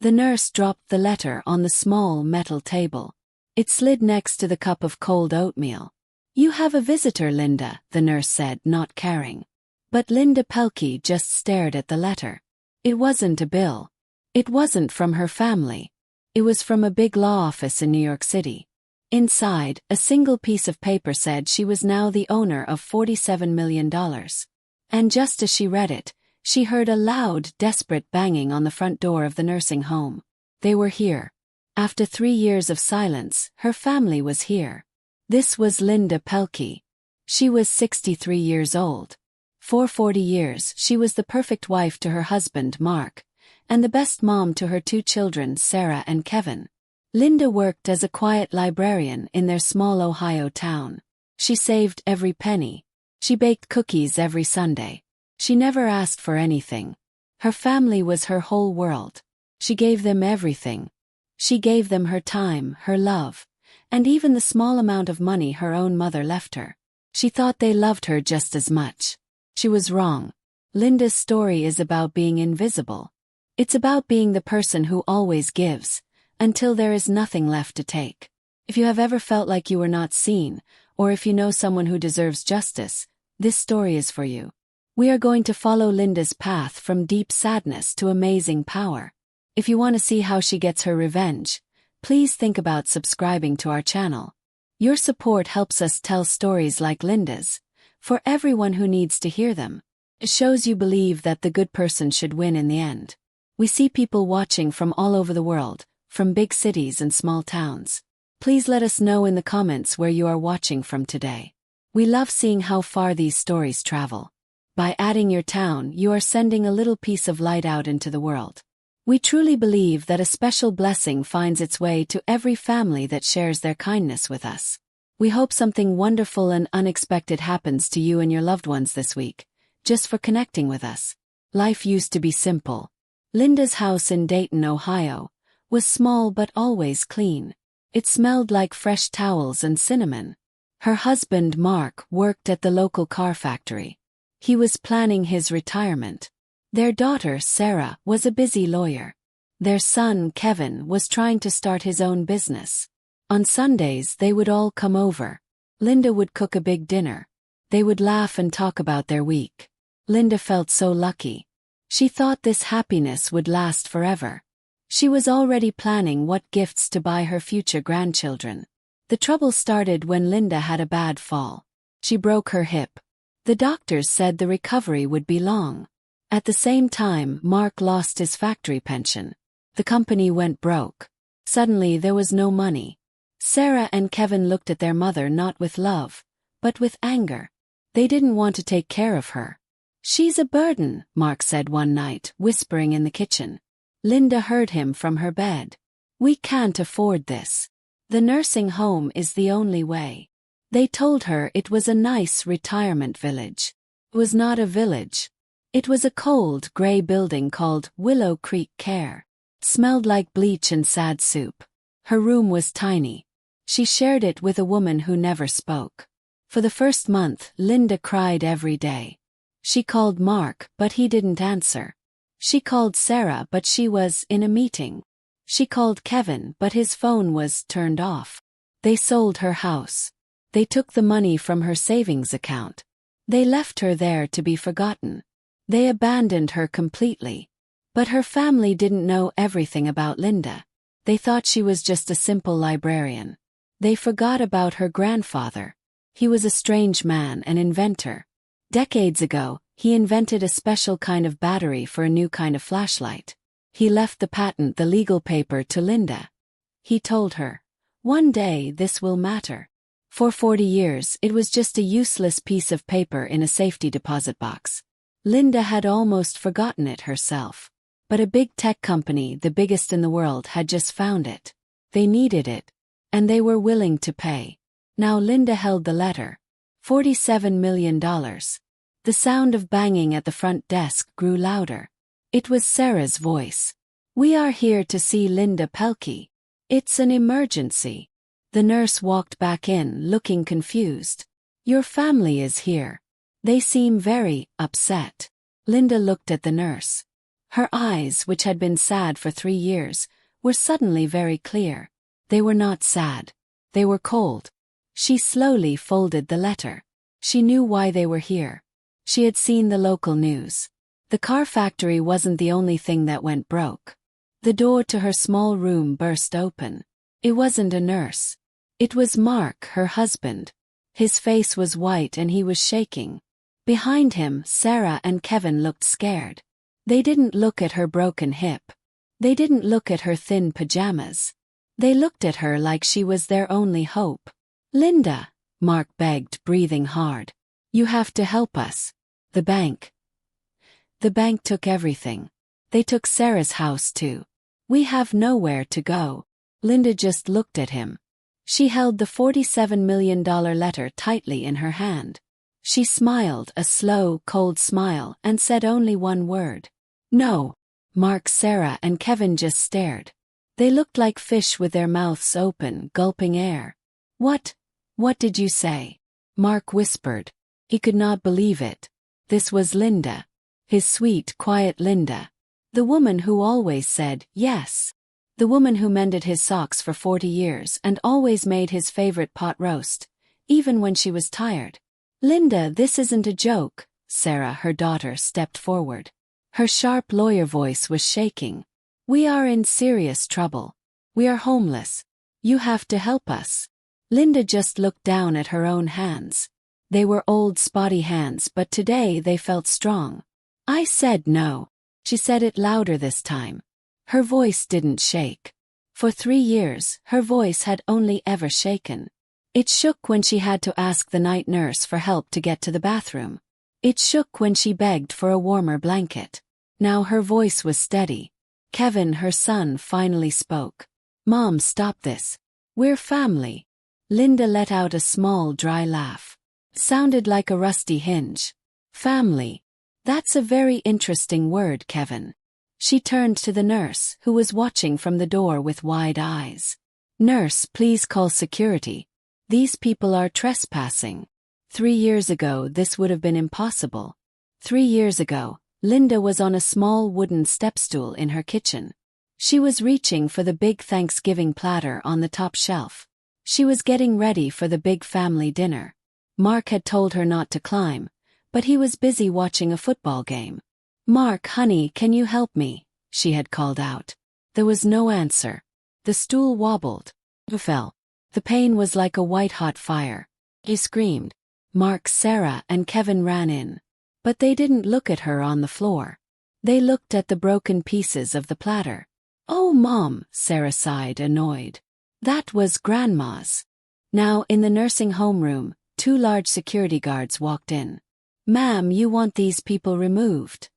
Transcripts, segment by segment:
The nurse dropped the letter on the small metal table. It slid next to the cup of cold oatmeal. "You have a visitor, Linda," the nurse said, not caring. But Linda Pelkey just stared at the letter. It wasn't a bill. It wasn't from her family. It was from a big law office in New York City. Inside, a single piece of paper said she was now the owner of $47 million. And just as she read it, she heard a loud, desperate banging on the front door of the nursing home. They were here. After 3 years of silence, her family was here. This was Linda Pelkey. She was 63 years old. For 40 years, she was the perfect wife to her husband, Mark, and the best mom to her 2 children, Sarah and Kevin. Linda worked as a quiet librarian in their small Ohio town. She saved every penny. She baked cookies every Sunday. She never asked for anything. Her family was her whole world. She gave them everything. She gave them her time, her love, and even the small amount of money her own mother left her. She thought they loved her just as much. She was wrong. Linda's story is about being invisible. It's about being the person who always gives, until there is nothing left to take. If you have ever felt like you were not seen, or if you know someone who deserves justice, this story is for you. We are going to follow Linda's path from deep sadness to amazing power. If you want to see how she gets her revenge, please think about subscribing to our channel. Your support helps us tell stories like Linda's, for everyone who needs to hear them. It shows you believe that the good person should win in the end. We see people watching from all over the world, from big cities and small towns. Please let us know in the comments where you are watching from today. We love seeing how far these stories travel. By adding your town, you are sending a little piece of light out into the world. We truly believe that a special blessing finds its way to every family that shares their kindness with us. We hope something wonderful and unexpected happens to you and your loved ones this week, just for connecting with us. Life used to be simple. Linda's house in Dayton, Ohio, was small but always clean. It smelled like fresh towels and cinnamon. Her husband, Mark, worked at the local car factory. He was planning his retirement. Their daughter, Sarah, was a busy lawyer. Their son, Kevin, was trying to start his own business. On Sundays, they would all come over. Linda would cook a big dinner. They would laugh and talk about their week. Linda felt so lucky. She thought this happiness would last forever. She was already planning what gifts to buy her future grandchildren. The trouble started when Linda had a bad fall. She broke her hip. The doctors said the recovery would be long. At the same time, Mark lost his factory pension. The company went broke. Suddenly there was no money. Sarah and Kevin looked at their mother not with love, but with anger. They didn't want to take care of her. "She's a burden," Mark said one night, whispering in the kitchen. Linda heard him from her bed. "We can't afford this. The nursing home is the only way." They told her it was a nice retirement village. It was not a village. It was a cold, gray building called Willow Creek Care. It smelled like bleach and sad soup. Her room was tiny. She shared it with a woman who never spoke. For the first month, Linda cried every day. She called Mark, but he didn't answer. She called Sarah, but she was in a meeting. She called Kevin, but his phone was turned off. They sold her house. They took the money from her savings account. They left her there to be forgotten. They abandoned her completely. But her family didn't know everything about Linda. They thought she was just a simple librarian. They forgot about her grandfather. He was a strange man, an inventor. Decades ago, he invented a special kind of battery for a new kind of flashlight. He left the patent, the legal paper, to Linda. He told her, "One day this will matter." For 40 years, it was just a useless piece of paper in a safety deposit box. Linda had almost forgotten it herself. But a big tech company, the biggest in the world, had just found it. They needed it. And they were willing to pay. Now Linda held the letter. $47 million. The sound of banging at the front desk grew louder. It was Sarah's voice. "We are here to see Linda Pelkey. It's an emergency." The nurse walked back in, looking confused. "Your family is here. They seem very upset." Linda looked at the nurse. Her eyes, which had been sad for 3 years, were suddenly very clear. They were not sad. They were cold. She slowly folded the letter. She knew why they were here. She had seen the local news. The car factory wasn't the only thing that went broke. The door to her small room burst open. It wasn't a nurse. It was Mark, her husband. His face was white and he was shaking. Behind him, Sarah and Kevin looked scared. They didn't look at her broken hip. They didn't look at her thin pajamas. They looked at her like she was their only hope. "Linda," Mark begged, breathing hard. "You have to help us. The bank. The bank took everything. They took Sarah's house too. We have nowhere to go." Linda just looked at him. She held the $47 million letter tightly in her hand. She smiled, a slow, cold smile, and said only one word. "No." Mark, Sarah, and Kevin just stared. They looked like fish with their mouths open, gulping air. What did you say?" Mark whispered. He could not believe it. This was Linda. His sweet, quiet Linda. The woman who always said yes. The woman who mended his socks for 40 years and always made his favorite pot roast, even when she was tired. "Linda, this isn't a joke." Sarah, her daughter, stepped forward. Her sharp lawyer voice was shaking. "We are in serious trouble. We are homeless. You have to help us." Linda just looked down at her own hands. They were old, spotty hands, but today they felt strong. "I said no." She said it louder this time. Her voice didn't shake. For 3 years, her voice had only ever shaken. It shook when she had to ask the night nurse for help to get to the bathroom. It shook when she begged for a warmer blanket. Now her voice was steady. Kevin, her son, finally spoke. "Mom, stop this. We're family." Linda let out a small, dry laugh. Sounded like a rusty hinge. "Family. That's a very interesting word, Kevin." She turned to the nurse, who was watching from the door with wide eyes. "Nurse, please call security. These people are trespassing." 3 years ago, this would have been impossible. 3 years ago, Linda was on a small wooden stepstool in her kitchen. She was reaching for the big Thanksgiving platter on the top shelf. She was getting ready for the big family dinner. Mark had told her not to climb, but he was busy watching a football game. "Mark, honey, can you help me?" she had called out. There was no answer. The stool wobbled. It fell. The pain was like a white-hot fire. He screamed. Mark, Sarah, and Kevin ran in. But they didn't look at her on the floor. They looked at the broken pieces of the platter. "Oh, Mom," Sarah sighed, annoyed. "That was Grandma's." Now, in the nursing home room, 2 large security guards walked in. "Ma'am, you want these people removed?"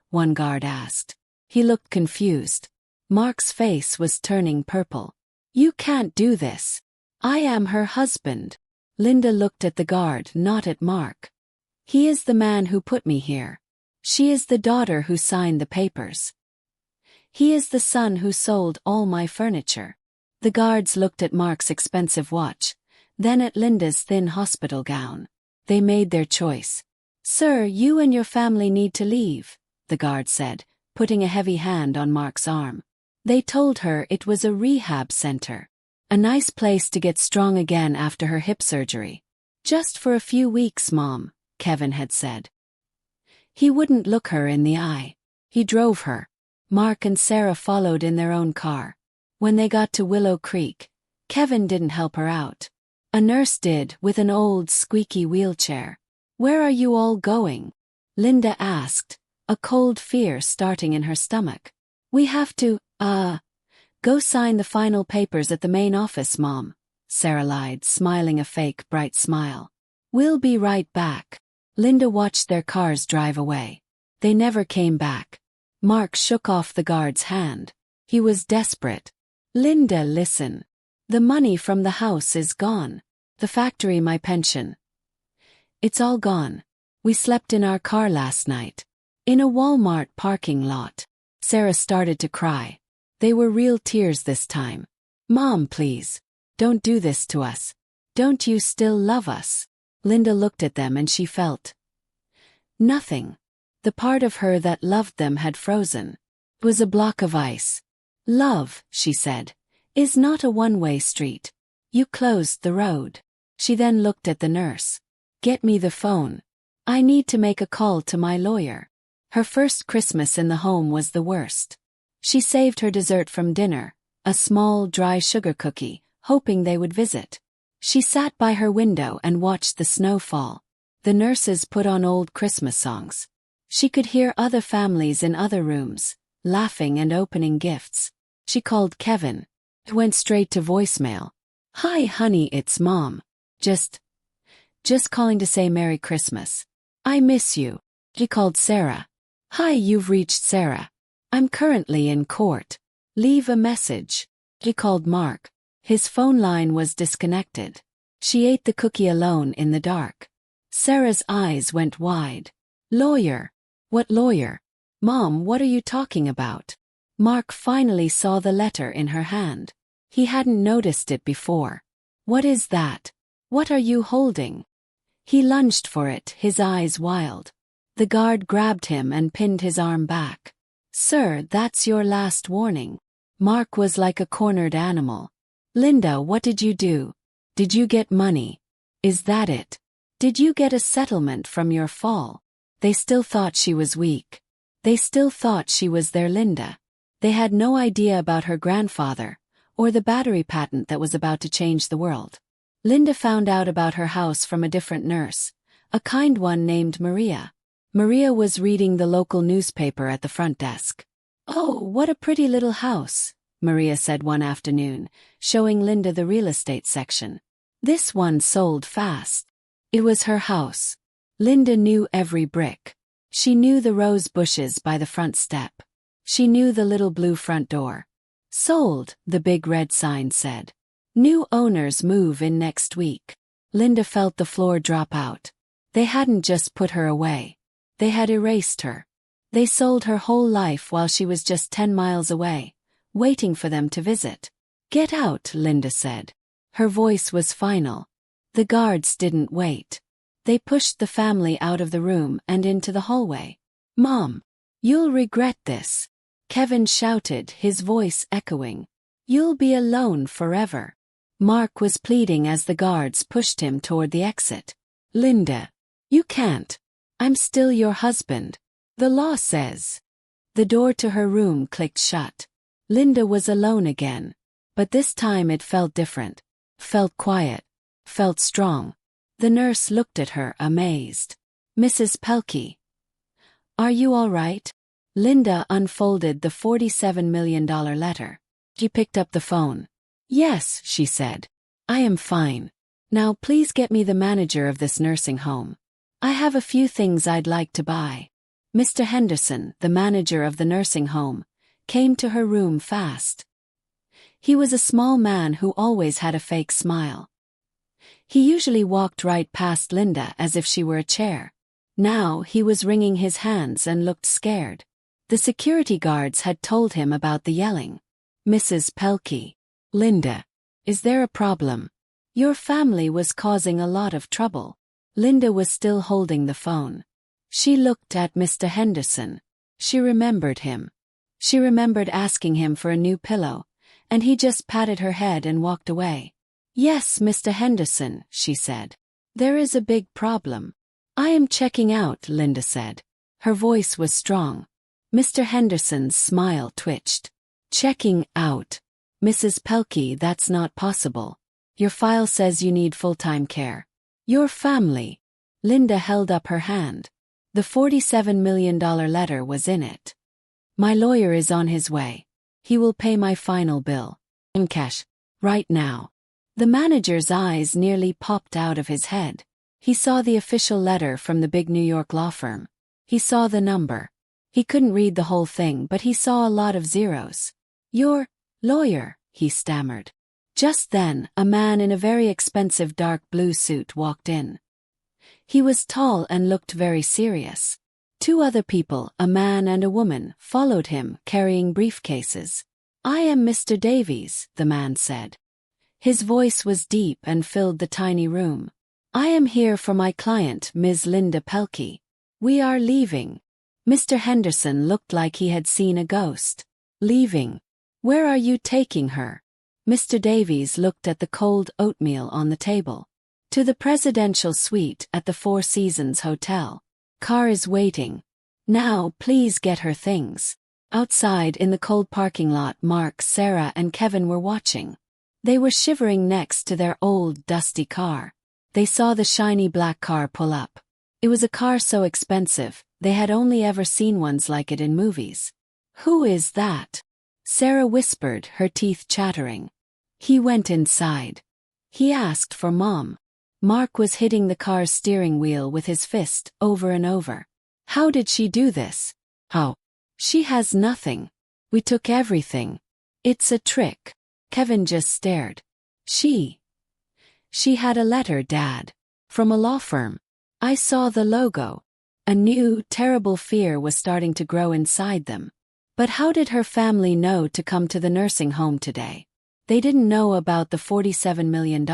one guard asked. He looked confused. Mark's face was turning purple. "You can't do this. I am her husband." Linda looked at the guard, not at Mark. "He is the man who put me here. She is the daughter who signed the papers. He is the son who sold all my furniture." The guards looked at Mark's expensive watch, then at Linda's thin hospital gown. They made their choice. "Sir, you and your family need to leave," the guard said, putting a heavy hand on Mark's arm. They told her it was a rehab center. A nice place to get strong again after her hip surgery. "Just for a few weeks, Mom," Kevin had said. He wouldn't look her in the eye. He drove her. Mark and Sarah followed in their own car. When they got to Willow Creek, Kevin didn't help her out. A nurse did, with an old, squeaky wheelchair. "Where are you all going?" Linda asked, a cold fear starting in her stomach. "We have to, go sign the final papers at the main office, Mom," Sarah lied, smiling a fake, bright smile. "We'll be right back." Linda watched their cars drive away. They never came back. Mark shook off the guard's hand. He was desperate. "Linda, listen. The money from the house is gone. The factory, my pension. It's all gone. We slept in our car last night. In a Walmart parking lot." Sarah started to cry. They were real tears this time. "Mom, please. Don't do this to us. Don't you still love us?" Linda looked at them and she felt nothing. The part of her that loved them had frozen. It was a block of ice. Love, she said, is not a one-way street. You closed the road. She then looked at the nurse. Get me the phone. I need to make a call to my lawyer. Her first Christmas in the home was the worst. She saved her dessert from dinner, a small dry sugar cookie, hoping they would visit. She sat by her window and watched the snow fall. The nurses put on old Christmas songs. She could hear other families in other rooms, laughing and opening gifts. She called Kevin. It went straight to voicemail. Hi honey, it's Mom. Just calling to say Merry Christmas. I miss you. She called Sarah. Hi, you've reached Sarah. I'm currently in court. Leave a message. She called Mark. His phone line was disconnected. She ate the cookie alone in the dark. Sarah's eyes went wide. Lawyer. What lawyer? Mom, what are you talking about? Mark finally saw the letter in her hand. He hadn't noticed it before. What is that? What are you holding? He lunged for it, his eyes wild. The guard grabbed him and pinned his arm back. Sir, that's your last warning. Mark was like a cornered animal. Linda, what did you do? Did you get money? Is that it? Did you get a settlement from your fall? They still thought she was weak. They still thought she was their Linda. They had no idea about her grandfather, or the battery patent that was about to change the world. Linda found out about her house from a different nurse, a kind one named Maria. Maria was reading the local newspaper at the front desk. Oh, what a pretty little house, Maria said one afternoon, showing Linda the real estate section. This one sold fast. It was her house. Linda knew every brick. She knew the rose bushes by the front step. She knew the little blue front door. Sold, the big red sign said. New owners move in next week. Linda felt the floor drop out. They hadn't just put her away. They had erased her. They sold her whole life while she was just 10 miles away, waiting for them to visit. Get out, Linda said. Her voice was final. The guards didn't wait. They pushed the family out of the room and into the hallway. Mom, you'll regret this, Kevin shouted, his voice echoing. You'll be alone forever. Mark was pleading as the guards pushed him toward the exit. Linda, you can't. I'm still your husband. The law says. The door to her room clicked shut. Linda was alone again. But this time it felt different. Felt quiet. Felt strong. The nurse looked at her, amazed. Mrs. Pelkey. Are you all right? Linda unfolded the $47 million letter. She picked up the phone. Yes, she said. I am fine. Now please get me the manager of this nursing home. I have a few things I'd like to buy. Mr. Henderson, the manager of the nursing home, came to her room fast. He was a small man who always had a fake smile. He usually walked right past Linda as if she were a chair. Now he was wringing his hands and looked scared. The security guards had told him about the yelling. Mrs. Pelkey. Linda. Is there a problem? Your family was causing a lot of trouble. Linda was still holding the phone. She looked at Mr. Henderson. She remembered him. She remembered asking him for a new pillow, and he just patted her head and walked away. Yes, Mr. Henderson, she said. There is a big problem. I am checking out, Linda said. Her voice was strong. Mr. Henderson's smile twitched. Checking out. Mrs. Pelkey, that's not possible. Your file says you need full-time care. Your family. Linda held up her hand. The $47 million letter was in it. My lawyer is on his way. He will pay my final bill. In cash. Right now. The manager's eyes nearly popped out of his head. He saw the official letter from the big New York law firm. He saw the number. He couldn't read the whole thing, but he saw a lot of zeros. Your lawyer, he stammered. Just then, a man in a very expensive dark blue suit walked in. He was tall and looked very serious. Two other people, a man and a woman, followed him, carrying briefcases. I am Mr. Davies, the man said. His voice was deep and filled the tiny room. I am here for my client, Ms. Linda Pelkey. We are leaving. Mr. Henderson looked like he had seen a ghost. Leaving. Where are you taking her? Mr. Davies looked at the cold oatmeal on the table. To the presidential suite at the Four Seasons Hotel. Car is waiting. Now, please get her things. Outside in the cold parking lot, Mark, Sarah, and Kevin were watching. They were shivering next to their old, dusty car. They saw the shiny black car pull up. It was a car so expensive, they had only ever seen ones like it in movies. Who is that? Sarah whispered, her teeth chattering. He went inside. He asked for Mom. Mark was hitting the car's steering wheel with his fist, over and over. How did she do this? How? She has nothing. We took everything. It's a trick. Kevin just stared. She had a letter, Dad. From a law firm. I saw the logo. A new, terrible fear was starting to grow inside them. But how did her family know to come to the nursing home today? They didn't know about the $47 million.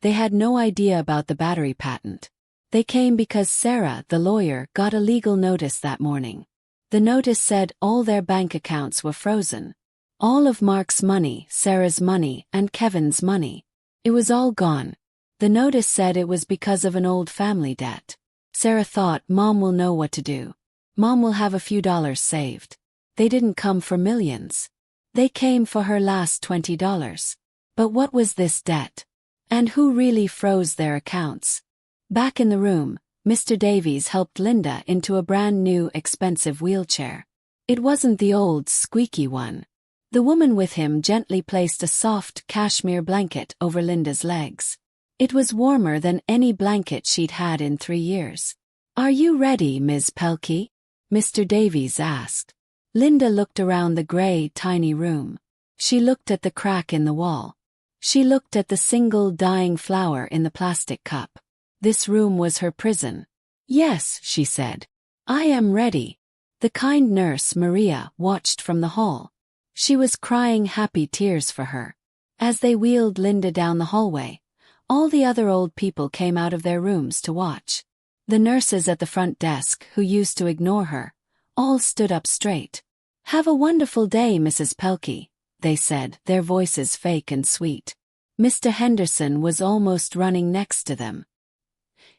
They had no idea about the battery patent. They came because Sarah, the lawyer, got a legal notice that morning. The notice said all their bank accounts were frozen. All of Mark's money, Sarah's money, and Kevin's money. It was all gone. The notice said it was because of an old family debt. Sarah thought, Mom will know what to do. Mom will have a few dollars saved. They didn't come for millions. They came for her last $20. But what was this debt? And who really froze their accounts? Back in the room, Mr. Davies helped Linda into a brand new, expensive wheelchair. It wasn't the old, squeaky one. The woman with him gently placed a soft, cashmere blanket over Linda's legs. It was warmer than any blanket she'd had in 3 years. Are you ready, Ms. Pelkey? Mr. Davies asked. Linda looked around the gray, tiny room. She looked at the crack in the wall. She looked at the single dying flower in the plastic cup. This room was her prison. Yes, she said. I am ready. The kind nurse, Maria, watched from the hall. She was crying happy tears for her. As they wheeled Linda down the hallway, all the other old people came out of their rooms to watch. The nurses at the front desk, who used to ignore her, all stood up straight. Have a wonderful day, Mrs. Pelkey, they said, their voices fake and sweet. Mr. Henderson was almost running next to them.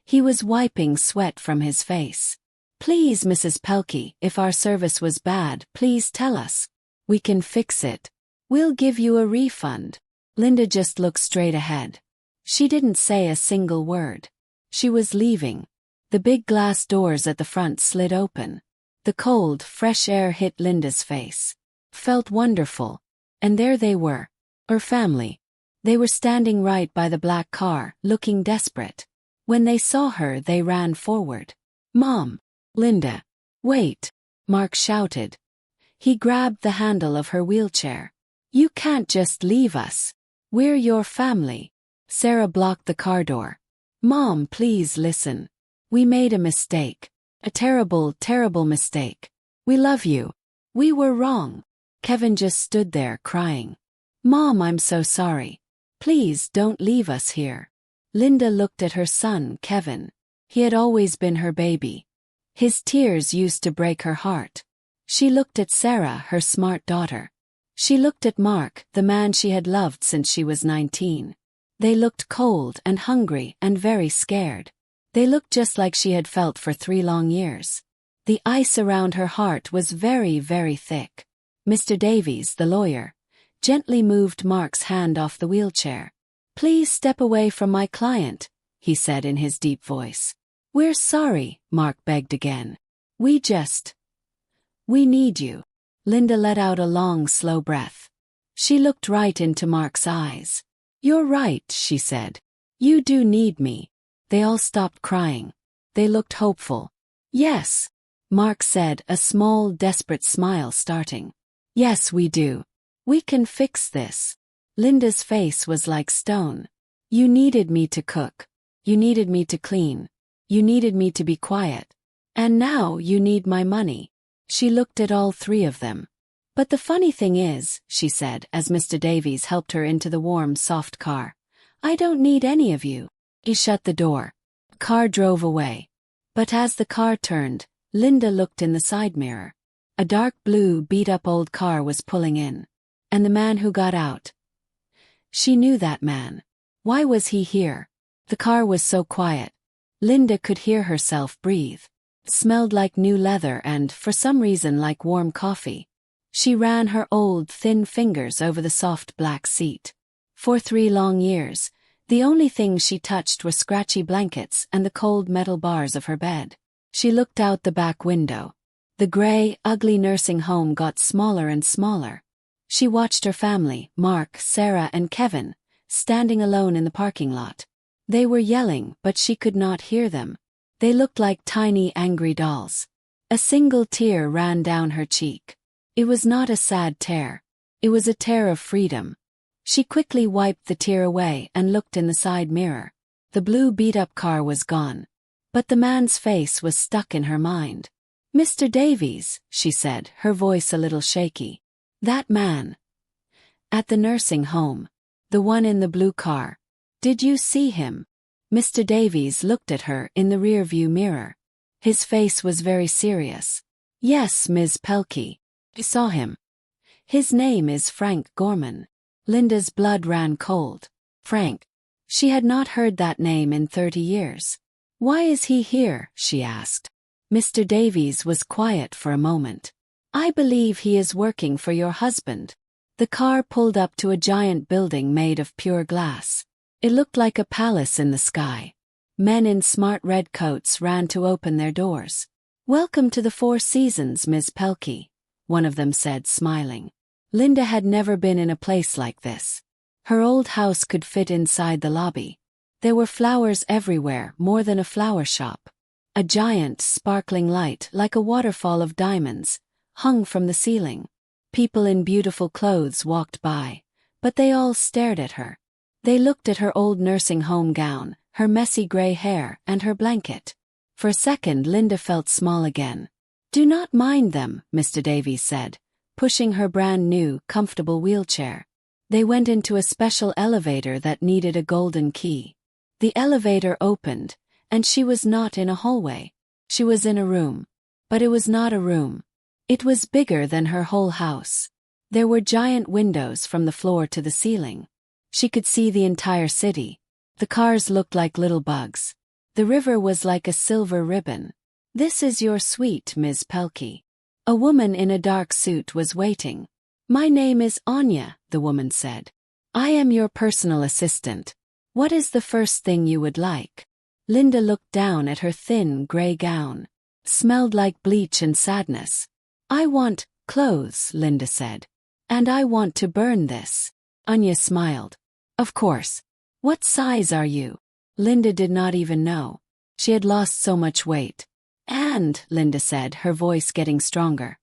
He was wiping sweat from his face. Please, Mrs. Pelkey, if our service was bad, please tell us. We can fix it. We'll give you a refund. Linda just looked straight ahead. She didn't say a single word. She was leaving. The big glass doors at the front slid open. The cold, fresh air hit Linda's face. Felt wonderful. And there they were. Her family. They were standing right by the black car, looking desperate. When they saw her, they ran forward. Mom! Linda! Wait! Mark shouted. He grabbed the handle of her wheelchair. You can't just leave us. We're your family. Sarah blocked the car door. Mom, please listen. We made a mistake. A terrible, terrible mistake. We love you. We were wrong. Kevin just stood there crying. Mom, I'm so sorry. Please don't leave us here. Linda looked at her son, Kevin. He had always been her baby. His tears used to break her heart. She looked at Sarah, her smart daughter. She looked at Mark, the man she had loved since she was 19. They looked cold and hungry and very scared. They looked just like she had felt for 3 long years. The ice around her heart was very, very thick. Mr. Davies, the lawyer, gently moved Mark's hand off the wheelchair. Please step away from my client, he said in his deep voice. We're sorry, Mark begged again. We need you. Linda let out a long, slow breath. She looked right into Mark's eyes. You're right, she said. You do need me. They all stopped crying. They looked hopeful. Yes, Mark said, a small, desperate smile starting. Yes, we do. We can fix this. Linda's face was like stone. You needed me to cook. You needed me to clean. You needed me to be quiet. And now you need my money. She looked at all 3 of them. But the funny thing is, she said as Mr. Davies helped her into the warm, soft car, I don't need any of you. He shut the door. The car drove away. But as the car turned, Linda looked in the side mirror. A dark blue beat-up old car was pulling in. And the man who got out. She knew that man. Why was he here? The car was so quiet. Linda could hear herself breathe. It smelled like new leather and, for some reason, like warm coffee. She ran her old, thin fingers over the soft black seat. For 3 long years, the only things she touched were scratchy blankets and the cold metal bars of her bed. She looked out the back window. The gray, ugly nursing home got smaller and smaller. She watched her family, Mark, Sarah, and Kevin, standing alone in the parking lot. They were yelling, but she could not hear them. They looked like tiny, angry dolls. A single tear ran down her cheek. It was not a sad tear. It was a tear of freedom. She quickly wiped the tear away and looked in the side mirror. The blue beat-up car was gone. But the man's face was stuck in her mind. "Mr. Davies," she said, her voice a little shaky. "That man. At the nursing home. The one in the blue car. Did you see him?" Mr. Davies looked at her in the rear-view mirror. His face was very serious. "Yes, Ms. Pelkey. I saw him. His name is Frank Gorman." Linda's blood ran cold. Frank. She had not heard that name in 30 years. "Why is he here?" she asked. Mr. Davies was quiet for a moment. "I believe he is working for your husband." The car pulled up to a giant building made of pure glass. It looked like a palace in the sky. Men in smart red coats ran to open their doors. "Welcome to the Four Seasons, Ms. Pelkey," one of them said, smiling. Linda had never been in a place like this. Her old house could fit inside the lobby. There were flowers everywhere, more than a flower shop. A giant, sparkling light, like a waterfall of diamonds, hung from the ceiling. People in beautiful clothes walked by, but they all stared at her. They looked at her old nursing home gown, her messy gray hair, and her blanket. For a second Linda felt small again. "Do not mind them," Mr. Davies said, pushing her brand-new, comfortable wheelchair. They went into a special elevator that needed a golden key. The elevator opened, and she was not in a hallway. She was in a room. But it was not a room. It was bigger than her whole house. There were giant windows from the floor to the ceiling. She could see the entire city. The cars looked like little bugs. The river was like a silver ribbon. "This is your suite, Ms. Pelkey." A woman in a dark suit was waiting. "My name is Anya," the woman said. "I am your personal assistant. What is the first thing you would like?" Linda looked down at her thin, gray gown. It smelled like bleach and sadness. "I want clothes," Linda said. "And I want to burn this." Anya smiled. "Of course. What size are you?" Linda did not even know. She had lost so much weight. "And," Linda said, her voice getting stronger,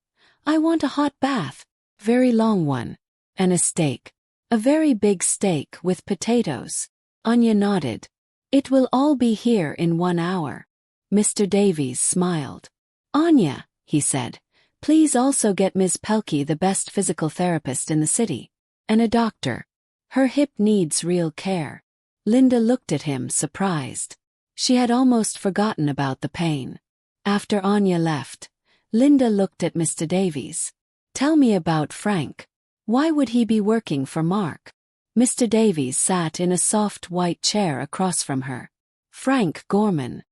"I want a hot bath. Very long one. And a steak. A very big steak with potatoes." Anya nodded. "It will all be here in 1 hour." Mr. Davies smiled. "Anya," he said, "please also get Ms. Pelkey the best physical therapist in the city. And a doctor. Her hip needs real care." Linda looked at him, surprised. She had almost forgotten about the pain. After Anya left, Linda looked at Mr. Davies. "Tell me about Frank. Why would he be working for Mark?" Mr. Davies sat in a soft white chair across from her. "Frank Gorman.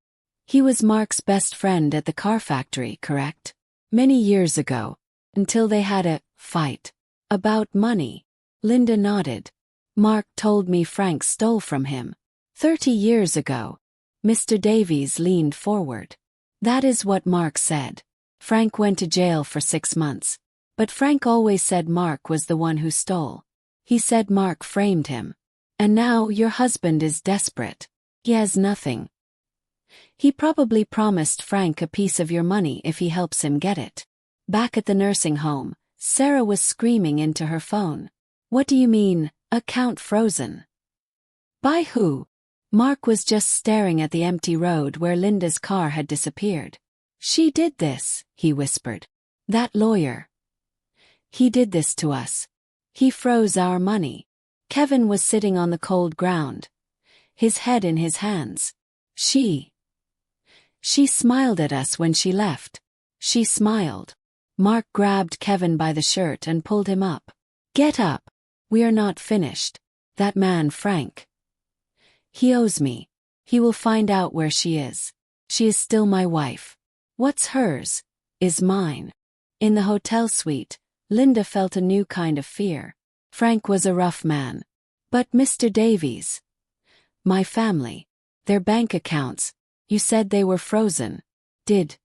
He was Mark's best friend at the car factory, correct? Many years ago. Until they had a fight. About money." Linda nodded. "Mark told me Frank stole from him. 30 years ago." Mr. Davies leaned forward. "That is what Mark said. Frank went to jail for 6 months. But Frank always said Mark was the one who stole. He said Mark framed him. And now your husband is desperate. He has nothing. He probably promised Frank a piece of your money if he helps him get it." Back at the nursing home, Sarah was screaming into her phone. "What do you mean, account frozen? By who?" Mark was just staring at the empty road where Linda's car had disappeared. "She did this," he whispered. "That lawyer. He did this to us. He froze our money." Kevin was sitting on the cold ground, his head in his hands. She smiled at us when she left. She smiled. Mark grabbed Kevin by the shirt and pulled him up. Get up. We are not finished. That man Frank. He owes me. He will find out where she is. She is still my wife. What's hers is mine. In the hotel suite, Linda felt a new kind of fear. Frank was a rough man. But Mr. Davies. My family. Their bank accounts. You said they were frozen. Did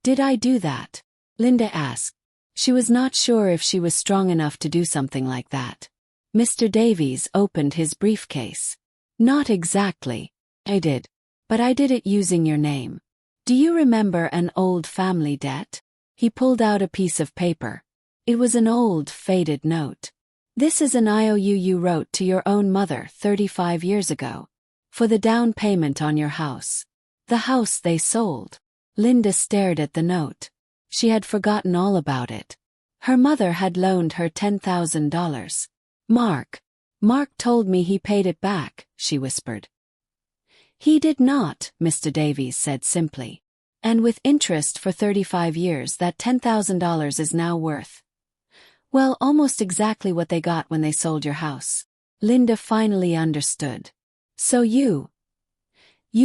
I do that? Linda asked. She was not sure if she was strong enough to do something like that. Mr. Davies opened his briefcase. Not exactly. I did. But I did it using your name. Do you remember an old family debt? He pulled out a piece of paper. It was an old, faded note. This is an IOU you wrote to your own mother 35 years ago. For the down payment on your house. The house they sold. Linda stared at the note. She had forgotten all about it. Her mother had loaned her $10,000. Mark told me he paid it back, she whispered. He did not, Mr. Davies said simply. And with interest for 35 years that $10,000 is now worth. Well, almost exactly what they got when they sold your house. Linda finally understood. So you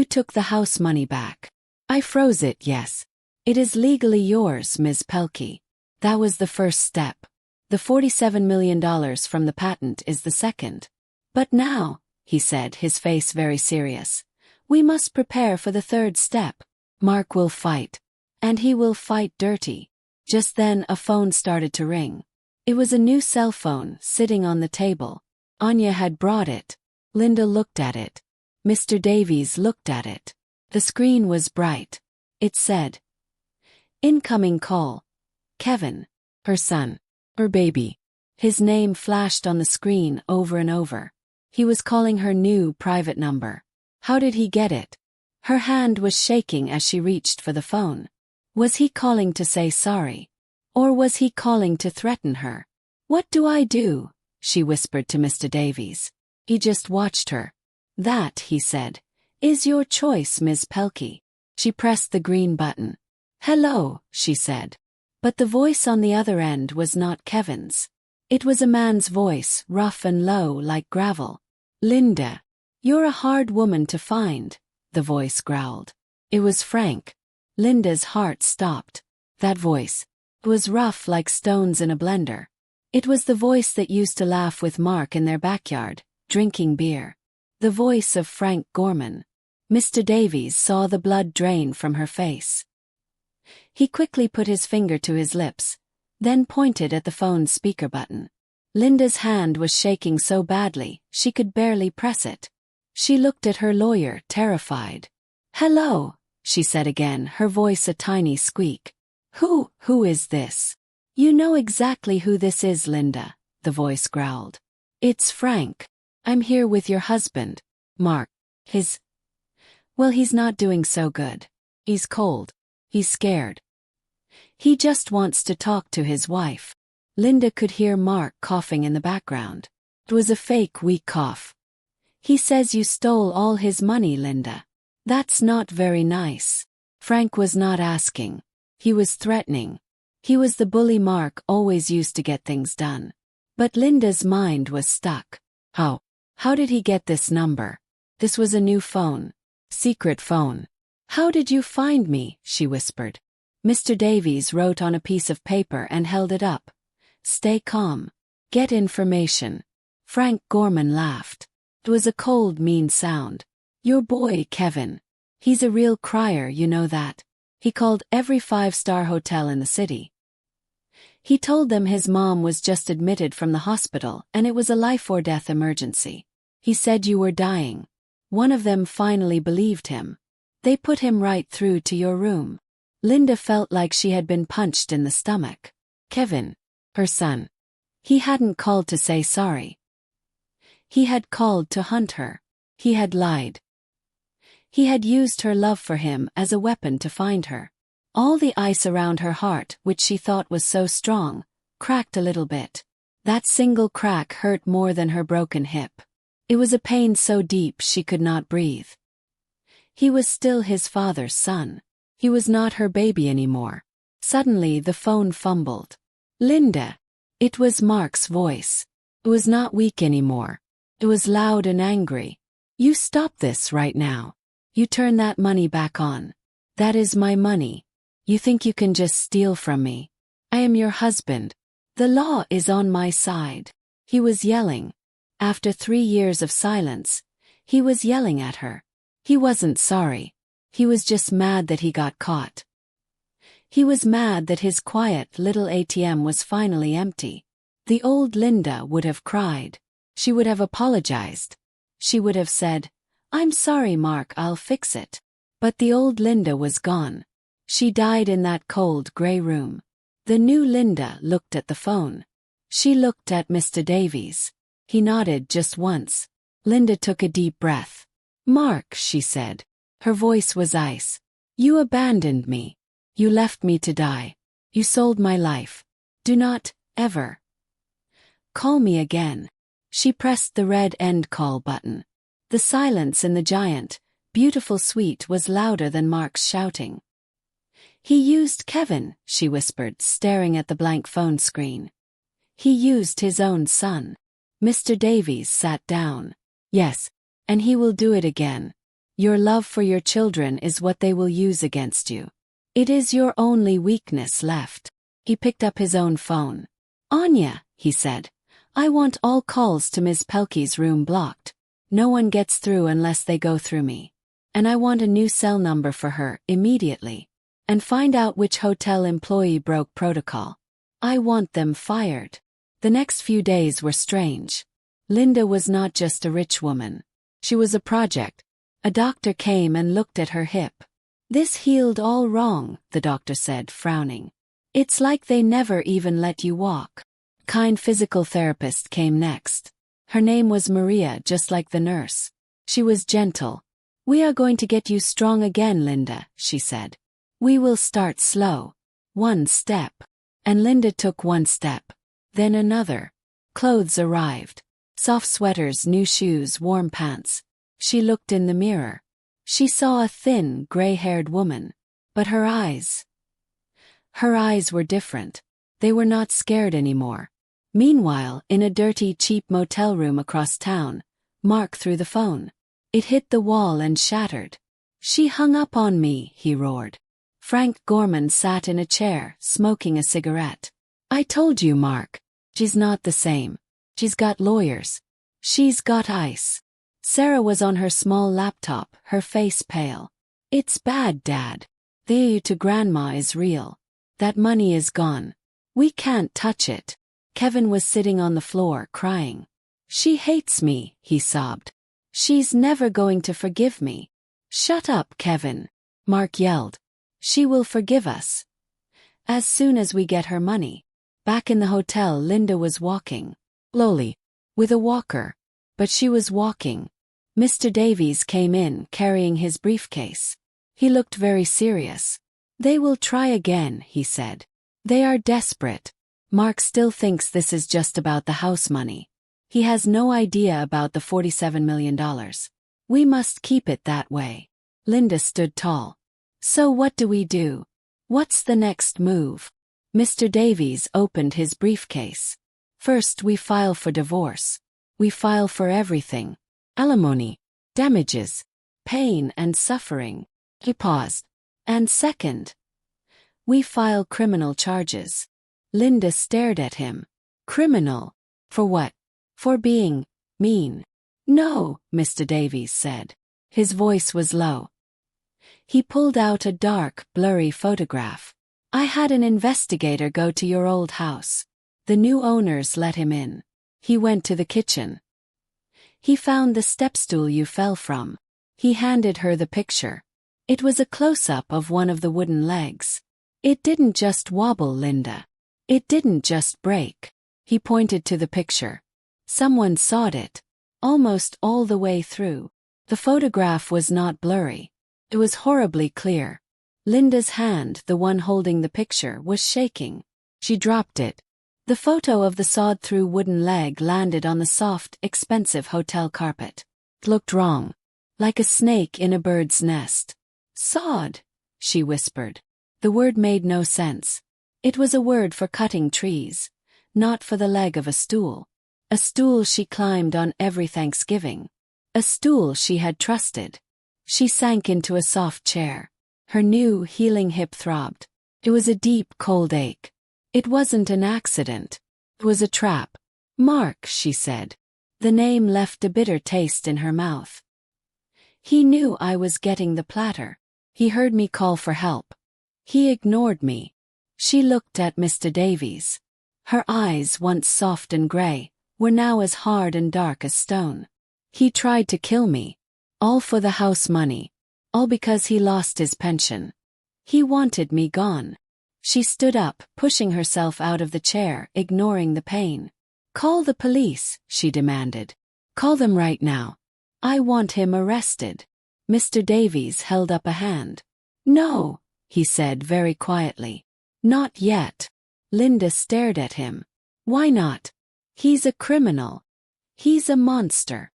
took the house money back. I froze it, yes. It is legally yours, Ms. Pelkey. That was the first step. The $47 million from the patent is the second. But now, he said, his face very serious, we must prepare for the third step. Mark will fight. And he will fight dirty. Just then a phone started to ring. It was a new cell phone sitting on the table. Anya had brought it. Linda looked at it. Mr. Davies looked at it. The screen was bright. It said, incoming call. Kevin. Her son. Her baby. His name flashed on the screen over and over. He was calling her new private number. How did he get it? Her hand was shaking as she reached for the phone. Was he calling to say sorry? Or was he calling to threaten her? What do I do? She whispered to Mr. Davies. He just watched her. That, he said, is your choice, Ms. Pelkey. She pressed the green button. Hello, she said. But the voice on the other end was not Kevin's. It was a man's voice, rough and low like gravel. Linda. You're a hard woman to find, the voice growled. It was Frank. Linda's heart stopped. That voice was rough like stones in a blender. It was the voice that used to laugh with Mark in their backyard, drinking beer. The voice of Frank Gorman. Mr. Davies saw the blood drain from her face. He quickly put his finger to his lips, then pointed at the phone's speaker button. Linda's hand was shaking so badly, she could barely press it. She looked at her lawyer, terrified. Hello, she said again, her voice a tiny squeak. Who is this? You know exactly who this is, Linda, the voice growled. It's Frank. I'm here with your husband, Mark. Well, he's not doing so good. He's cold. He's scared. He just wants to talk to his wife. Linda could hear Mark coughing in the background. It was a fake weak cough. He says you stole all his money, Linda. That's not very nice. Frank was not asking. He was threatening. He was the bully Mark always used to get things done. But Linda's mind was stuck. How did he get this number? This was a new phone. Secret phone. How did you find me? She whispered. Mr. Davies wrote on a piece of paper and held it up. Stay calm. Get information. Frank Gorman laughed. It was a cold, mean sound. Your boy, Kevin. He's a real crier, you know that. He called every 5-star hotel in the city. He told them his mom was just admitted from the hospital and it was a life-or-death emergency. He said you were dying. One of them finally believed him. They put him right through to your room. Linda felt like she had been punched in the stomach. Kevin, her son. He hadn't called to say sorry. He had called to hunt her. He had lied. He had used her love for him as a weapon to find her. All the ice around her heart, which she thought was so strong, cracked a little bit. That single crack hurt more than her broken hip. It was a pain so deep she could not breathe. He was still his father's son. He was not her baby anymore. Suddenly the phone fumbled. Linda. It was Mark's voice. It was not weak anymore. It was loud and angry. You stop this right now. You turn that money back on. That is my money. You think you can just steal from me? I am your husband. The law is on my side. He was yelling. After 3 years of silence, he was yelling at her. He wasn't sorry. He was just mad that he got caught. He was mad that his quiet little ATM was finally empty. The old Linda would have cried. She would have apologized. She would have said, "I'm sorry, Mark, I'll fix it." But the old Linda was gone. She died in that cold gray room. The new Linda looked at the phone. She looked at Mr. Davies. He nodded just once. Linda took a deep breath. "Mark," she said. Her voice was ice. "You abandoned me. You left me to die. You sold my life. Do not, ever, call me again." She pressed the red end call button. The silence in the giant, beautiful suite was louder than Mark's shouting. "He used Kevin," she whispered, staring at the blank phone screen. "He used his own son." Mr. Davies sat down. "Yes, and he will do it again. Your love for your children is what they will use against you. It is your only weakness left." He picked up his own phone. "Anya," he said, "I want all calls to Ms. Pelkey's room blocked. No one gets through unless they go through me. And I want a new cell number for her, immediately. And find out which hotel employee broke protocol. I want them fired." The next few days were strange. Linda was not just a rich woman. She was a project. A doctor came and looked at her hip. "This healed all wrong," the doctor said, frowning. "It's like they never even let you walk." Kind physical therapist came next. Her name was Maria, just like the nurse. She was gentle. "We are going to get you strong again, Linda," she said. "We will start slow. 1 step." And Linda took 1 step. Then another. Clothes arrived. Soft sweaters, new shoes, warm pants. She looked in the mirror. She saw a thin, gray-haired woman. But her eyes were different. They were not scared anymore. Meanwhile, in a dirty, cheap motel room across town, Mark threw the phone. It hit the wall and shattered. "She hung up on me," he roared. Frank Gorman sat in a chair, smoking a cigarette. "I told you, Mark. She's not the same. She's got lawyers. She's got ice." Sarah was on her small laptop, her face pale. "It's bad, Dad. The you to Grandma is real. That money is gone. We can't touch it." Kevin was sitting on the floor, crying. "She hates me," he sobbed. "She's never going to forgive me." "Shut up, Kevin," Mark yelled. "She will forgive us. As soon as we get her money." Back in the hotel, Linda was walking. Slowly. With a walker. But she was walking. Mr. Davies came in, carrying his briefcase. He looked very serious. "They will try again," he said. "They are desperate. Mark still thinks this is just about the house money. He has no idea about the $47 million. We must keep it that way." Linda stood tall. "So what do we do? What's the next move?" Mr. Davies opened his briefcase. "First, we file for divorce. We file for everything. Alimony, damages, pain and suffering." He paused. "And second, we file criminal charges." Linda stared at him. "Criminal? For what?" "For being mean." "No," Mr. Davies said. His voice was low. He pulled out a dark, blurry photograph. "I had an investigator go to your old house. The new owners let him in. He went to the kitchen. He found the stepstool you fell from." He handed her the picture. It was a close-up of one of the wooden legs. "It didn't just wobble, Linda. It didn't just break." He pointed to the picture. "Someone sawed it. Almost all the way through." The photograph was not blurry. It was horribly clear. Linda's hand, the one holding the picture, was shaking. She dropped it. The photo of the sawed-through wooden leg landed on the soft, expensive hotel carpet. It looked wrong. Like a snake in a bird's nest. "Sawed," she whispered. The word made no sense. It was a word for cutting trees, not for the leg of a stool. A stool she climbed on every Thanksgiving. A stool she had trusted. She sank into a soft chair. Her new, healing hip throbbed. It was a deep, cold ache. It wasn't an accident. It was a trap. Mark, she said. The name left a bitter taste in her mouth. He knew I was getting the platter. He heard me call for help. He ignored me. She looked at Mr. Davies. Her eyes, once soft and gray, were now as hard and dark as stone. He tried to kill me. All for the house money. All because he lost his pension. He wanted me gone. She stood up, pushing herself out of the chair, ignoring the pain. Call the police, she demanded. Call them right now. I want him arrested. Mr. Davies held up a hand. No, he said very quietly. Not yet. Linda stared at him. Why not? He's a criminal. He's a monster.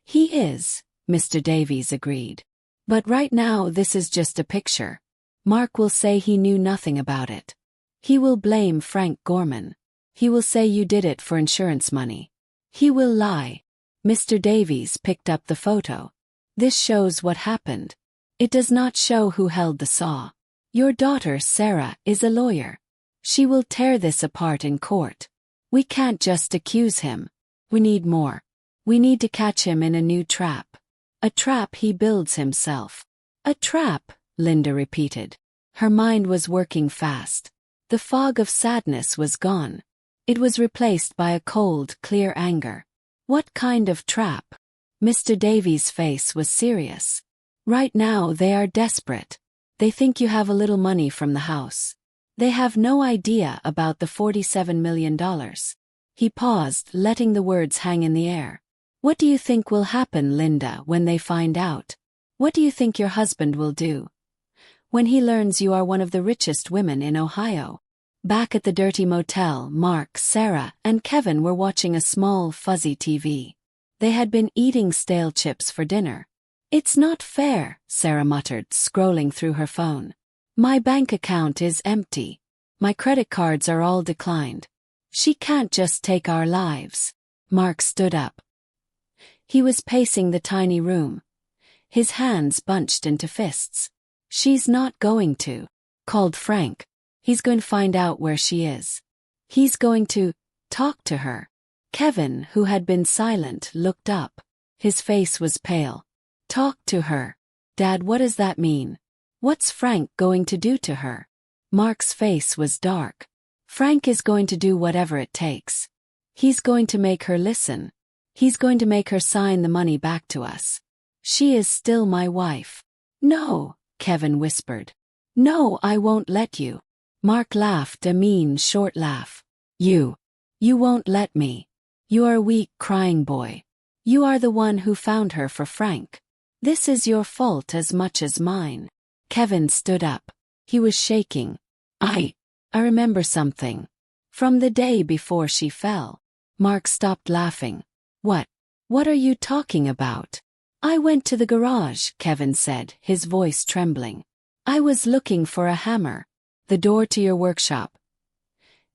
He is, Mr. Davies agreed. But right now this is just a picture. Mark will say he knew nothing about it. He will blame Frank Gorman. He will say you did it for insurance money. He will lie. Mr. Davies picked up the photo. This shows what happened. It does not show who held the saw. Your daughter, Sarah, is a lawyer. She will tear this apart in court. We can't just accuse him. We need more. We need to catch him in a new trap. A trap he builds himself. A trap, Linda repeated. Her mind was working fast. The fog of sadness was gone. It was replaced by a cold, clear anger. What kind of trap? Mr. Davies' face was serious. Right now they are desperate. They think you have a little money from the house. They have no idea about the $47 million. He paused, letting the words hang in the air. What do you think will happen, Linda, when they find out? What do you think your husband will do? When he learns you are one of the richest women in Ohio. Back at the dirty motel, Mark, Sarah, and Kevin were watching a small, fuzzy TV. They had been eating stale chips for dinner. It's not fair, Sarah muttered, scrolling through her phone. My bank account is empty. My credit cards are all declined. She can't just take our lives. Mark stood up. He was pacing the tiny room. His hands bunched into fists. She's not going to. Called Frank. He's going to find out where she is. He's going to talk to her. Kevin, who had been silent, looked up. His face was pale. Talk to her. Dad, what does that mean? What's Frank going to do to her? Mark's face was dark. Frank is going to do whatever it takes. He's going to make her listen. He's going to make her sign the money back to us. She is still my wife. No, Kevin whispered. No, I won't let you. Mark laughed, a mean, short laugh. You won't let me. You are a weak, crying boy. You are the one who found her for Frank. This is your fault as much as mine. Kevin stood up. He was shaking. I remember something. From the day before she fell. Mark stopped laughing. What are you talking about? I went to the garage, Kevin said, his voice trembling. I was looking for a hammer. The door to your workshop.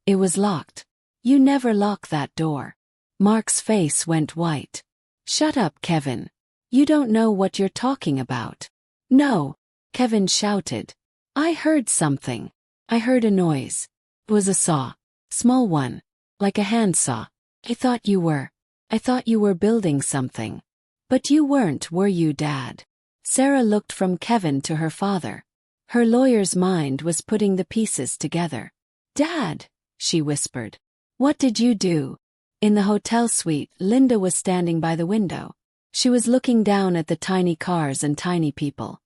It was locked. You never lock that door. Mark's face went white. Shut up, Kevin. You don't know what you're talking about. No, Kevin shouted. I heard something. I heard a noise. It was a saw. Small one. Like a handsaw. I thought you were building something. But you weren't, were you, Dad? Sarah looked from Kevin to her father. Her lawyer's mind was putting the pieces together. Dad, she whispered. What did you do? In the hotel suite, Linda was standing by the window. She was looking down at the tiny cars and tiny people.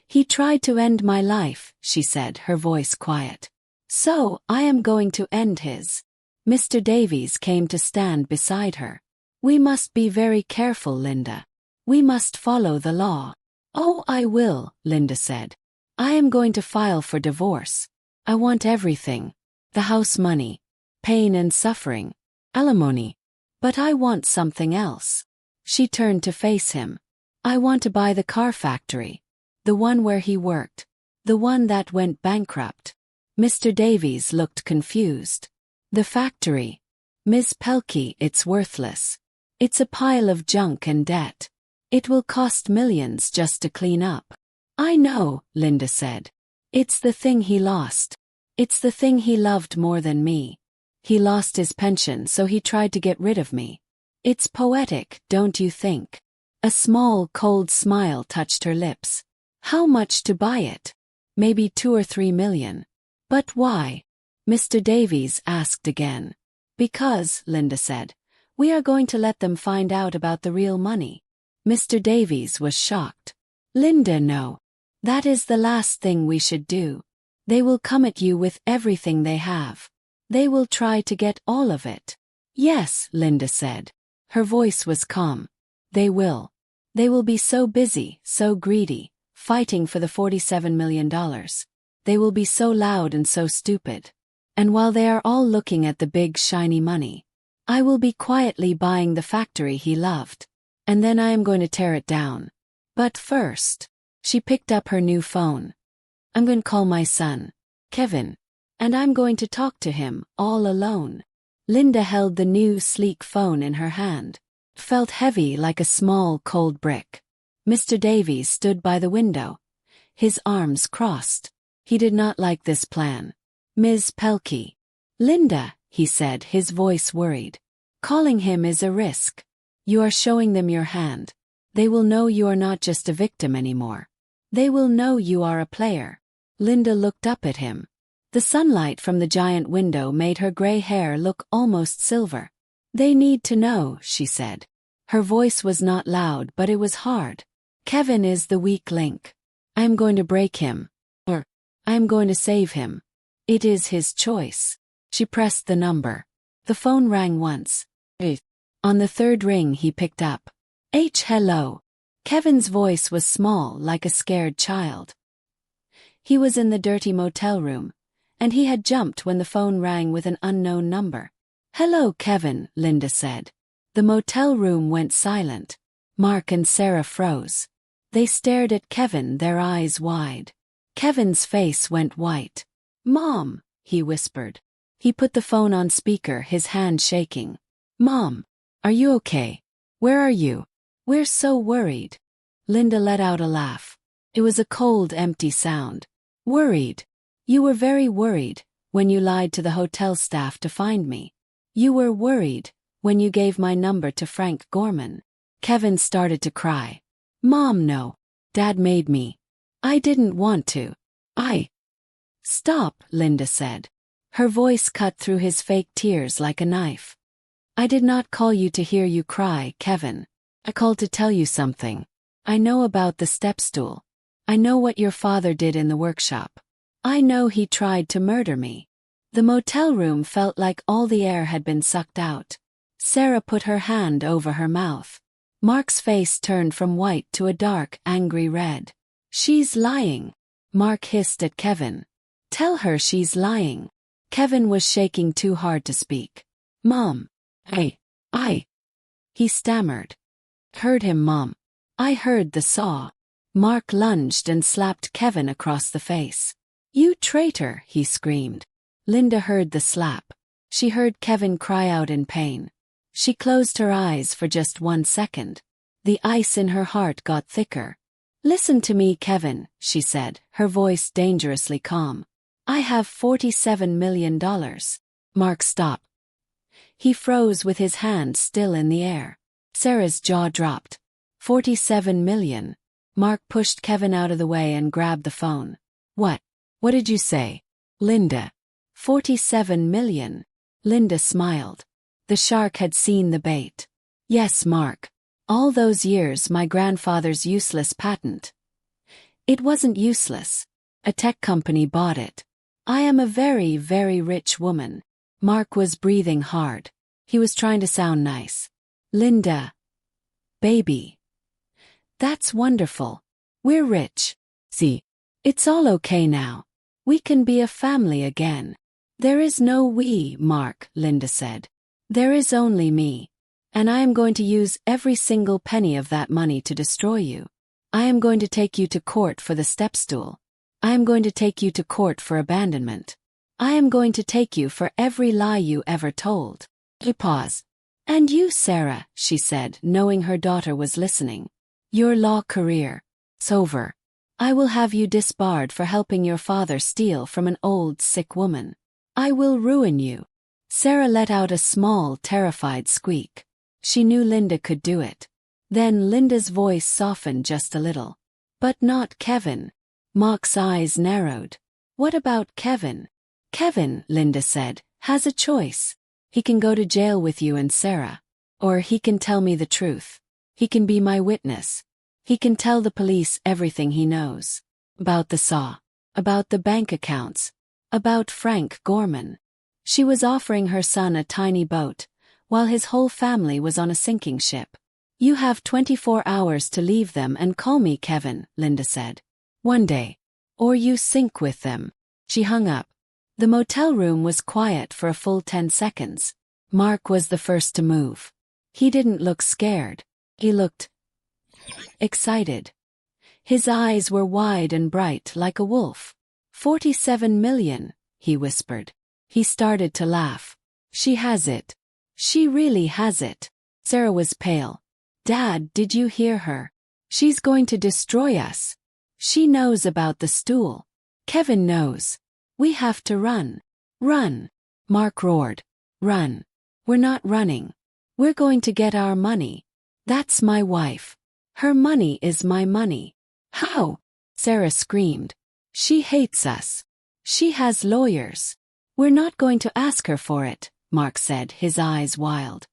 He tried to end my life, she said, her voice quiet. So, I am going to end his. Mr. Davies came to stand beside her. We must be very careful, Linda. We must follow the law. Oh, I will, Linda said. I am going to file for divorce. I want everything. The house money. Pain and suffering. Alimony. But I want something else. She turned to face him. I want to buy the car factory. The one where he worked. The one that went bankrupt. Mr. Davies looked confused. The factory. Ms. Pelkey, it's worthless. It's a pile of junk and debt. It will cost millions just to clean up. I know, Linda said. It's the thing he lost. It's the thing he loved more than me. He lost his pension, so he tried to get rid of me. It's poetic, don't you think? A small, cold smile touched her lips. How much to buy it? Maybe 2 or 3 million. But why? Mr. Davies asked again. Because, Linda said, we are going to let them find out about the real money. Mr. Davies was shocked. Linda, no. That is the last thing we should do. They will come at you with everything they have. They will try to get all of it. Yes, Linda said. Her voice was calm. They will. They will be so busy, so greedy, fighting for the $47 million. They will be so loud and so stupid. And while they are all looking at the big shiny money, I will be quietly buying the factory he loved. And then I am going to tear it down. But first, she picked up her new phone. I'm going to call my son, Kevin. And I'm going to talk to him, all alone. Linda held the new sleek phone in her hand. It felt heavy like a small cold brick. Mr. Davies stood by the window, his arms crossed. He did not like this plan. Ms. Pelkey. Linda, he said, his voice worried. Calling him is a risk. You are showing them your hand. They will know you are not just a victim anymore. They will know you are a player. Linda looked up at him. The sunlight from the giant window made her gray hair look almost silver. They need to know, she said. Her voice was not loud, but it was hard. Kevin is the weak link. I am going to break him. Or, I am going to save him. It is his choice. She pressed the number. The phone rang once. On the third ring he picked up. Hello. Kevin's voice was small like a scared child. He was in the dirty motel room, and he had jumped when the phone rang with an unknown number. Hello, Kevin, Linda said. The motel room went silent. Mark and Sarah froze. They stared at Kevin, their eyes wide. Kevin's face went white. Mom, he whispered. He put the phone on speaker, his hand shaking. Mom, are you okay? Where are you? We're so worried. Linda let out a laugh. It was a cold, empty sound. Worried. You were very worried when you lied to the hotel staff to find me. You were worried when you gave my number to Frank Gorman. Kevin started to cry. Mom, no. Dad made me. I didn't want to. Stop, Linda said. Her voice cut through his fake tears like a knife. I did not call you to hear you cry, Kevin. I called to tell you something. I know about the step stool. I know what your father did in the workshop. I know he tried to murder me. The motel room felt like all the air had been sucked out. Sarah put her hand over her mouth. Mark's face turned from white to a dark, angry red. She's lying. Mark hissed at Kevin. Tell her she's lying. Kevin was shaking too hard to speak. Mom. He stammered. Heard him, Mom. I heard the saw. Mark lunged and slapped Kevin across the face. You traitor, he screamed. Linda heard the slap. She heard Kevin cry out in pain. She closed her eyes for just 1 second. The ice in her heart got thicker. Listen to me, Kevin, she said, her voice dangerously calm. I have $47 million. Mark stopped. He froze with his hand still in the air. Sarah's jaw dropped. 47 million. Mark pushed Kevin out of the way and grabbed the phone. What? What did you say? Linda. 47 million. Linda smiled. The shark had seen the bait. Yes, Mark. All those years my grandfather's useless patent. It wasn't useless. A tech company bought it. I am a very, very rich woman. Mark was breathing hard. He was trying to sound nice. Linda. Baby. That's wonderful. We're rich. See. It's all okay now. We can be a family again. There is no we, Mark, Linda said. There is only me. And I am going to use every single penny of that money to destroy you. I am going to take you to court for the step stool. I am going to take you to court for abandonment. I am going to take you for every lie you ever told. He paused. And you, Sarah, she said, knowing her daughter was listening. Your law career. It's over. I will have you disbarred for helping your father steal from an old, sick woman. I will ruin you. Sarah let out a small, terrified squeak. She knew Linda could do it. Then Linda's voice softened just a little. But not Kevin. Mark's eyes narrowed. What about Kevin? Kevin, Linda said, has a choice. He can go to jail with you and Sarah. Or he can tell me the truth. He can be my witness. He can tell the police everything he knows. About the saw. About the bank accounts. About Frank Gorman. She was offering her son a tiny boat, while his whole family was on a sinking ship. You have 24 hours to leave them and call me, Kevin, Linda said. One day. Or you sink with them. She hung up. The motel room was quiet for a full 10 seconds. Mark was the first to move. He didn't look scared. He looked excited. His eyes were wide and bright like a wolf. 47 million, he whispered. He started to laugh. She has it. She really has it. Sarah was pale. Dad, did you hear her? She's going to destroy us. She knows about the stool. Kevin knows. We have to run. Run. Mark roared. Run. We're not running. We're going to get our money. That's my wife. Her money is my money. How? Sarah screamed. She hates us. She has lawyers. We're not going to ask her for it, Mark said, his eyes wild.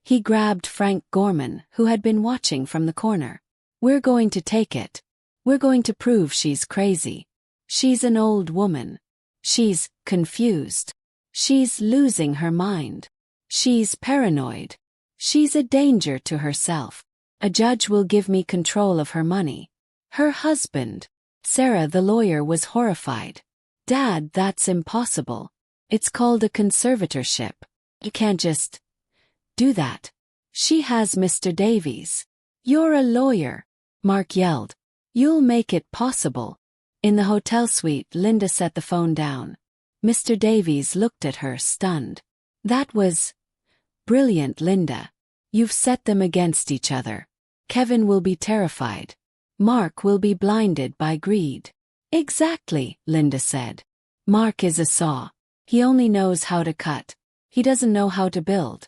He grabbed Frank Gorman, who had been watching from the corner. We're going to take it. We're going to prove she's crazy. She's an old woman. She's confused. She's losing her mind. She's paranoid. She's a danger to herself. A judge will give me control of her money. Her husband. Sarah, the lawyer, was horrified. Dad, that's impossible. It's called a conservatorship. You can't just do that. She has Mr. Davies. You're a lawyer, Mark yelled. You'll make it possible. In the hotel suite, Linda set the phone down. Mr. Davies looked at her, stunned. That was brilliant, Linda. You've set them against each other. Kevin will be terrified. Mark will be blinded by greed. Exactly, Linda said. Mark is a saw. He only knows how to cut. He doesn't know how to build.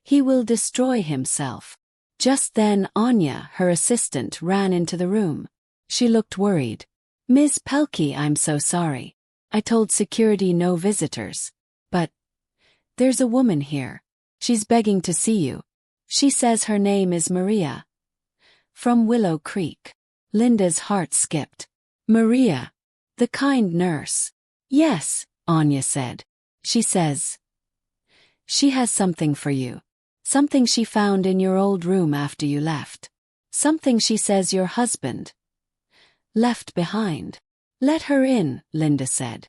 He will destroy himself. Just then Anya, her assistant, ran into the room. She looked worried. Ms. Pelkey, I'm so sorry. I told security no visitors. But there's a woman here. She's begging to see you. She says her name is Maria. From Willow Creek. Linda's heart skipped. Maria. The kind nurse. Yes, Anya said. She says she has something for you. Something she found in your old room after you left. Something she says your husband left behind. Let her in, Linda said.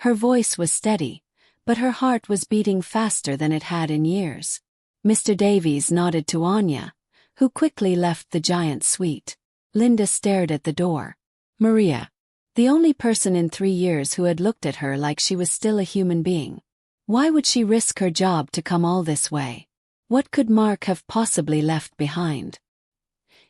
Her voice was steady, but her heart was beating faster than it had in years. Mr. Davies nodded to Anya, who quickly left the giant suite. Linda stared at the door. Maria. The only person in 3 years who had looked at her like she was still a human being. Why would she risk her job to come all this way? What could Mark have possibly left behind?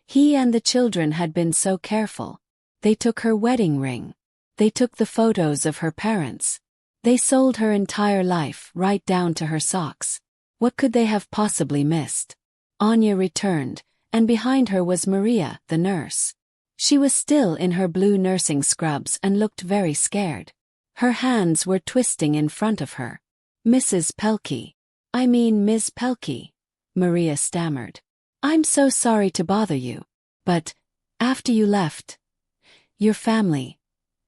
He and the children had been so careful. They took her wedding ring. They took the photos of her parents. They sold her entire life, right down to her socks. What could they have possibly missed? Anya returned, and behind her was Maria, the nurse. She was still in her blue nursing scrubs and looked very scared. Her hands were twisting in front of her. Mrs. Pelkey. I mean Ms. Pelkey, Maria stammered. I'm so sorry to bother you, but after you left, your family,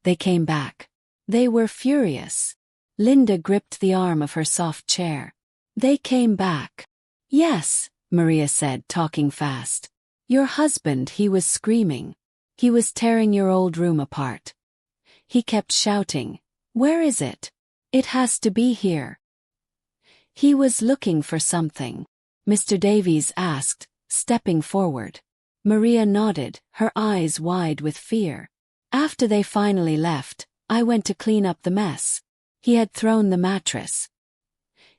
they came back. They were furious. Linda gripped the arm of her soft chair. They came back. Yes, Maria said, talking fast. Your husband, he was screaming. He was tearing your old room apart. He kept shouting, "Where is it? It has to be here." He was looking for something. Mr. Davies asked, stepping forward. Maria nodded, her eyes wide with fear. After they finally left, I went to clean up the mess. He had thrown the mattress.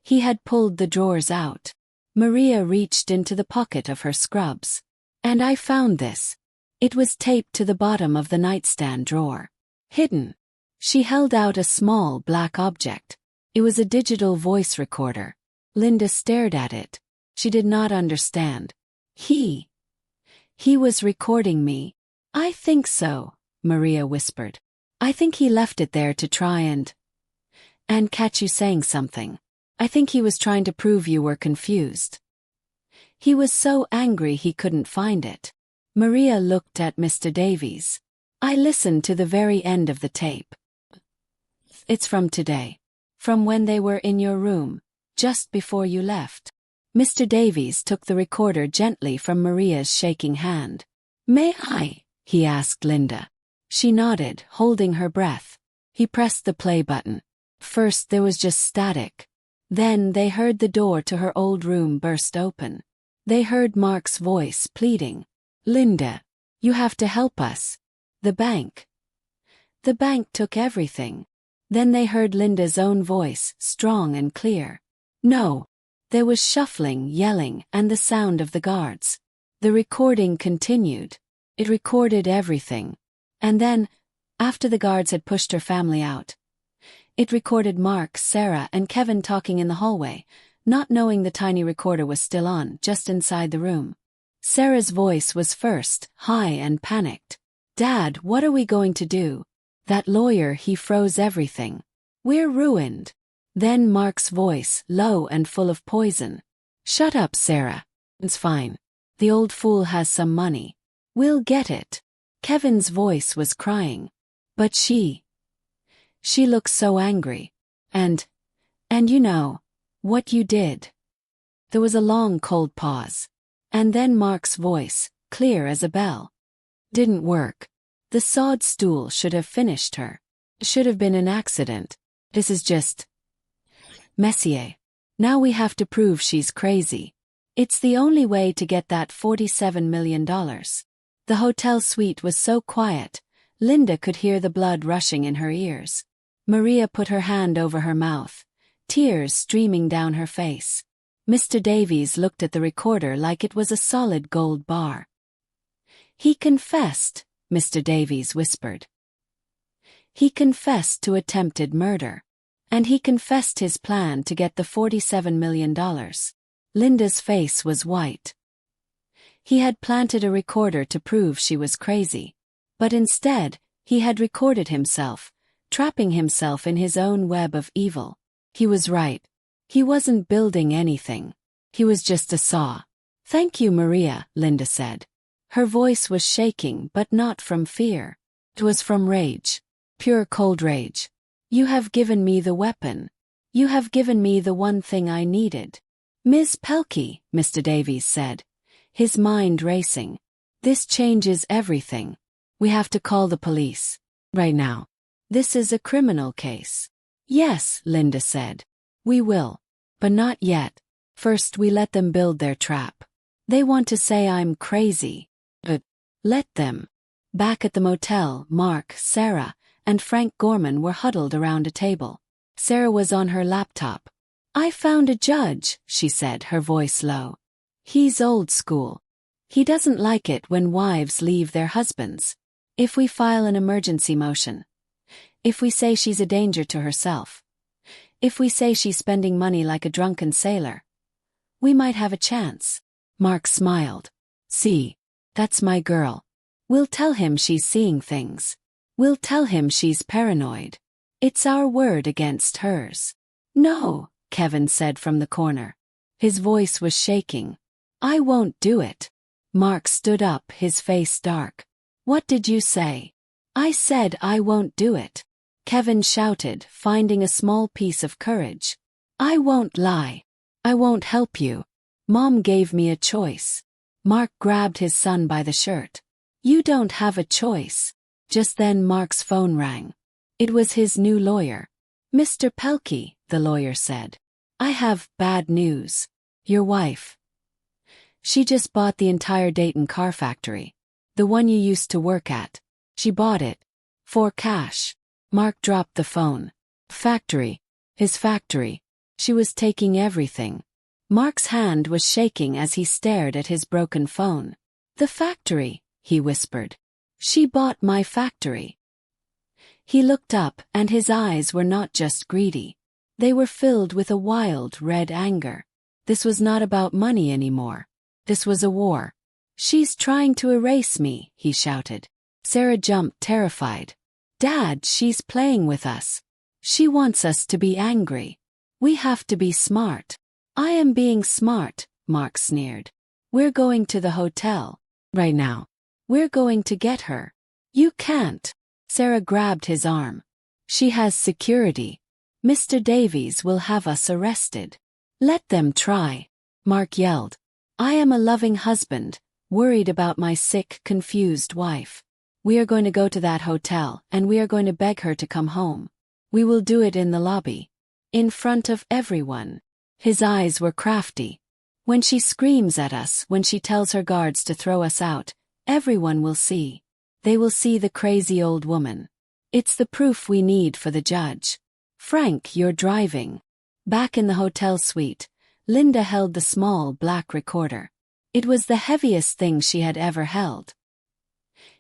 He had pulled the drawers out. Maria reached into the pocket of her scrubs. And I found this. It was taped to the bottom of the nightstand drawer. Hidden. She held out a small black object. It was a digital voice recorder. Linda stared at it. She did not understand. He was recording me. I think so, Maria whispered. I think he left it there to try and catch you saying something. I think he was trying to prove you were confused. He was so angry he couldn't find it. Maria looked at Mr. Davies. I listened to the very end of the tape. It's from today. From when they were in your room, just before you left. Mr. Davies took the recorder gently from Maria's shaking hand. May I? He asked Linda. She nodded, holding her breath. He pressed the play button. First there was just static. Then they heard the door to her old room burst open. They heard Mark's voice pleading. Linda, you have to help us. The bank took everything. Then they heard Linda's own voice, strong and clear. No. There was shuffling, yelling, and the sound of the guards. The recording continued. It recorded everything. And then, after the guards had pushed her family out, it recorded Mark, Sarah, and Kevin talking in the hallway, not knowing the tiny recorder was still on, just inside the room. Sarah's voice was first, high and panicked. Dad, what are we going to do? That lawyer, he froze everything. We're ruined. Then Mark's voice, low and full of poison. Shut up, Sarah. It's fine. The old fool has some money. We'll get it. Kevin's voice was crying. But she looked so angry. And you know, what you did. There was a long cold pause. And then Mark's voice, clear as a bell. Didn't work. The sawed stool should have finished her. Should have been an accident. This is just Messier. Now we have to prove she's crazy. It's the only way to get that $47 million. The hotel suite was so quiet, Linda could hear the blood rushing in her ears. Maria put her hand over her mouth, tears streaming down her face. Mr. Davies looked at the recorder like it was a solid gold bar. He confessed, Mr. Davies whispered. He confessed to attempted murder. And he confessed his plan to get the $47 million. Linda's face was white. He had planted a recorder to prove she was crazy. But instead, he had recorded himself, trapping himself in his own web of evil. He was right. He wasn't building anything. He was just a saw. Thank you, Maria, Linda said. Her voice was shaking, but not from fear. It was from rage. Pure cold rage. You have given me the weapon. You have given me the one thing I needed. Ms. Pelkey, Mr. Davies said, his mind racing. This changes everything. We have to call the police. Right now. This is a criminal case. Yes, Linda said. We will. But not yet. First we let them build their trap. They want to say I'm crazy. But let them. Back at the motel, Mark, Sarah, and Frank Gorman were huddled around a table. Sarah was on her laptop. I found a judge, she said, her voice low. He's old school. He doesn't like it when wives leave their husbands. If we file an emergency motion. If we say she's a danger to herself. If we say she's spending money like a drunken sailor. We might have a chance. Mark smiled. See, that's my girl. We'll tell him she's seeing things. We'll tell him she's paranoid. It's our word against hers. No, Kevin said from the corner. His voice was shaking. I won't do it. Mark stood up, his face dark. What did you say? I said I won't do it. Kevin shouted, finding a small piece of courage. I won't lie. I won't help you. Mom gave me a choice. Mark grabbed his son by the shirt. You don't have a choice. Just then Mark's phone rang. It was his new lawyer. Mr. Pelkey, the lawyer said. I have bad news. Your wife. She just bought the entire Dayton car factory. The one you used to work at. She bought it. For cash. Mark dropped the phone. Factory. His factory. She was taking everything. Mark's hand was shaking as he stared at his broken phone. The factory, he whispered. She bought my factory. He looked up, and his eyes were not just greedy. They were filled with a wild, red anger. This was not about money anymore. This was a war. She's trying to erase me, he shouted. Sarah jumped, terrified. Dad, she's playing with us. She wants us to be angry. We have to be smart. I am being smart, Mark sneered. We're going to the hotel. Right now. We're going to get her. You can't. Sarah grabbed his arm. She has security. Mr. Davies will have us arrested. Let them try. Mark yelled. I am a loving husband, worried about my sick, confused wife. We are going to go to that hotel, and we are going to beg her to come home. We will do it in the lobby. In front of everyone. His eyes were crafty. When she screams at us, when she tells her guards to throw us out, everyone will see. They will see the crazy old woman. It's the proof we need for the judge. Frank, you're driving. Back in the hotel suite, Linda held the small black recorder. It was the heaviest thing she had ever held.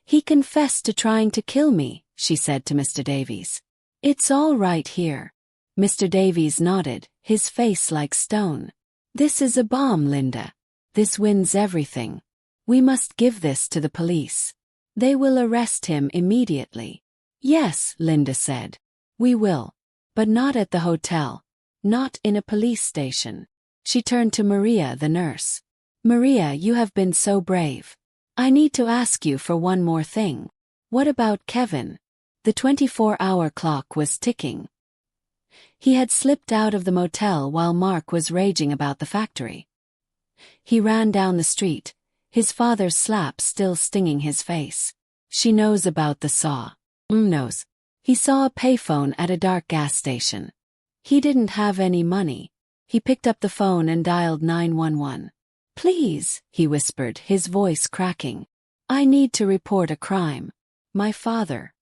He confessed to trying to kill me, she said to Mr. Davies. It's all right here. Mr. Davies nodded, his face like stone. This is a bomb, Linda. This wins everything. We must give this to the police. They will arrest him immediately. Yes, Linda said. We will. But not at the hotel. Not in a police station. She turned to Maria, the nurse. Maria, you have been so brave. I need to ask you for one more thing. What about Kevin? The 24-hour clock was ticking. He had slipped out of the motel while Mark was raging about the factory. He ran down the street, his father's slap still stinging his face. She knows about the saw. Knows. He saw a payphone at a dark gas station. He didn't have any money. He picked up the phone and dialed 911. Please, he whispered, his voice cracking. I need to report a crime. My father.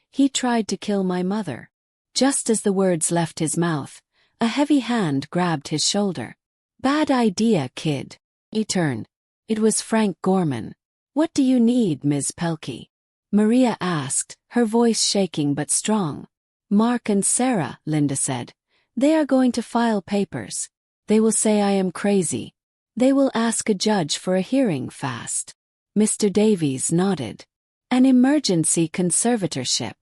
He tried to kill my mother. Just as the words left his mouth, a heavy hand grabbed his shoulder. Bad idea, kid. He turned. It was Frank Gorman. What do you need, Ms. Pelkey? Maria asked, her voice shaking but strong. Mark and Sarah, Linda said. They are going to file papers. They will say I am crazy. They will ask a judge for a hearing fast. Mr. Davies nodded. An emergency conservatorship.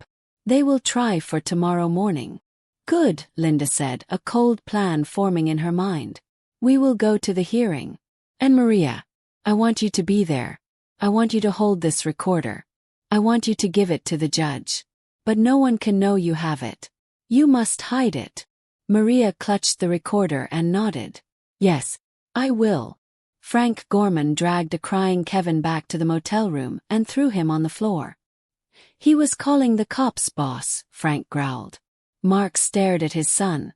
They will try for tomorrow morning. Good, Linda said, a cold plan forming in her mind. We will go to the hearing. And Maria, I want you to be there. I want you to hold this recorder. I want you to give it to the judge. But no one can know you have it. You must hide it. Maria clutched the recorder and nodded. Yes, I will. Frank Gorman dragged a crying Kevin back to the motel room and threw him on the floor. He was calling the cops, boss, Frank growled. Mark stared at his son.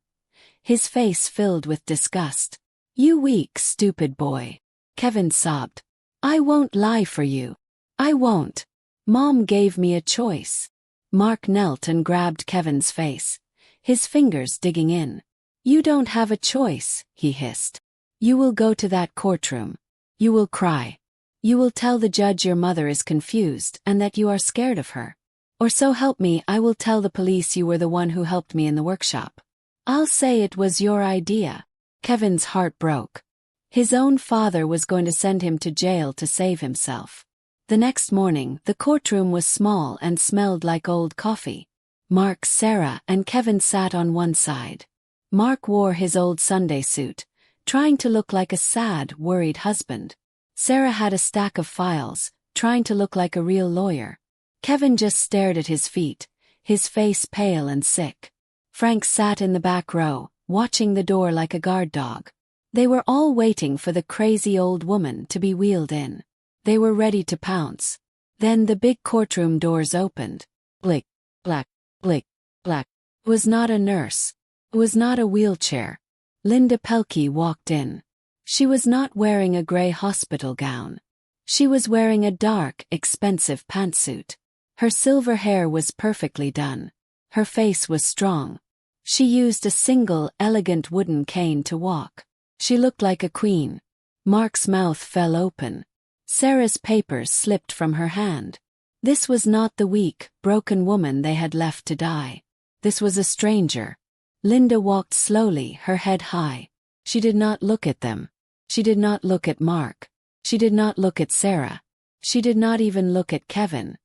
His face filled with disgust. You weak, stupid boy. Kevin sobbed. I won't lie for you. I won't. Mom gave me a choice. Mark knelt and grabbed Kevin's face, his fingers digging in. You don't have a choice, he hissed. You will go to that courtroom. You will cry. You will tell the judge your mother is confused and that you are scared of her. Or so help me, I will tell the police you were the one who helped me in the workshop. I'll say it was your idea. Kevin's heart broke. His own father was going to send him to jail to save himself. The next morning, the courtroom was small and smelled like old coffee. Mark, Sarah, and Kevin sat on one side. Mark wore his old Sunday suit, trying to look like a sad, worried husband. Sarah had a stack of files, trying to look like a real lawyer. Kevin just stared at his feet, his face pale and sick. Frank sat in the back row, watching the door like a guard dog. They were all waiting for the crazy old woman to be wheeled in. They were ready to pounce. Then the big courtroom doors opened. Blick, black, blick, black. It was not a nurse. It was not a wheelchair. Linda Pelkey walked in. She was not wearing a gray hospital gown. She was wearing a dark, expensive pantsuit. Her silver hair was perfectly done. Her face was strong. She used a single, elegant wooden cane to walk. She looked like a queen. Mark's mouth fell open. Sarah's papers slipped from her hand. This was not the weak, broken woman they had left to die. This was a stranger. Linda walked slowly, her head high. She did not look at them. She did not look at Mark. She did not look at Sarah. She did not even look at Kevin.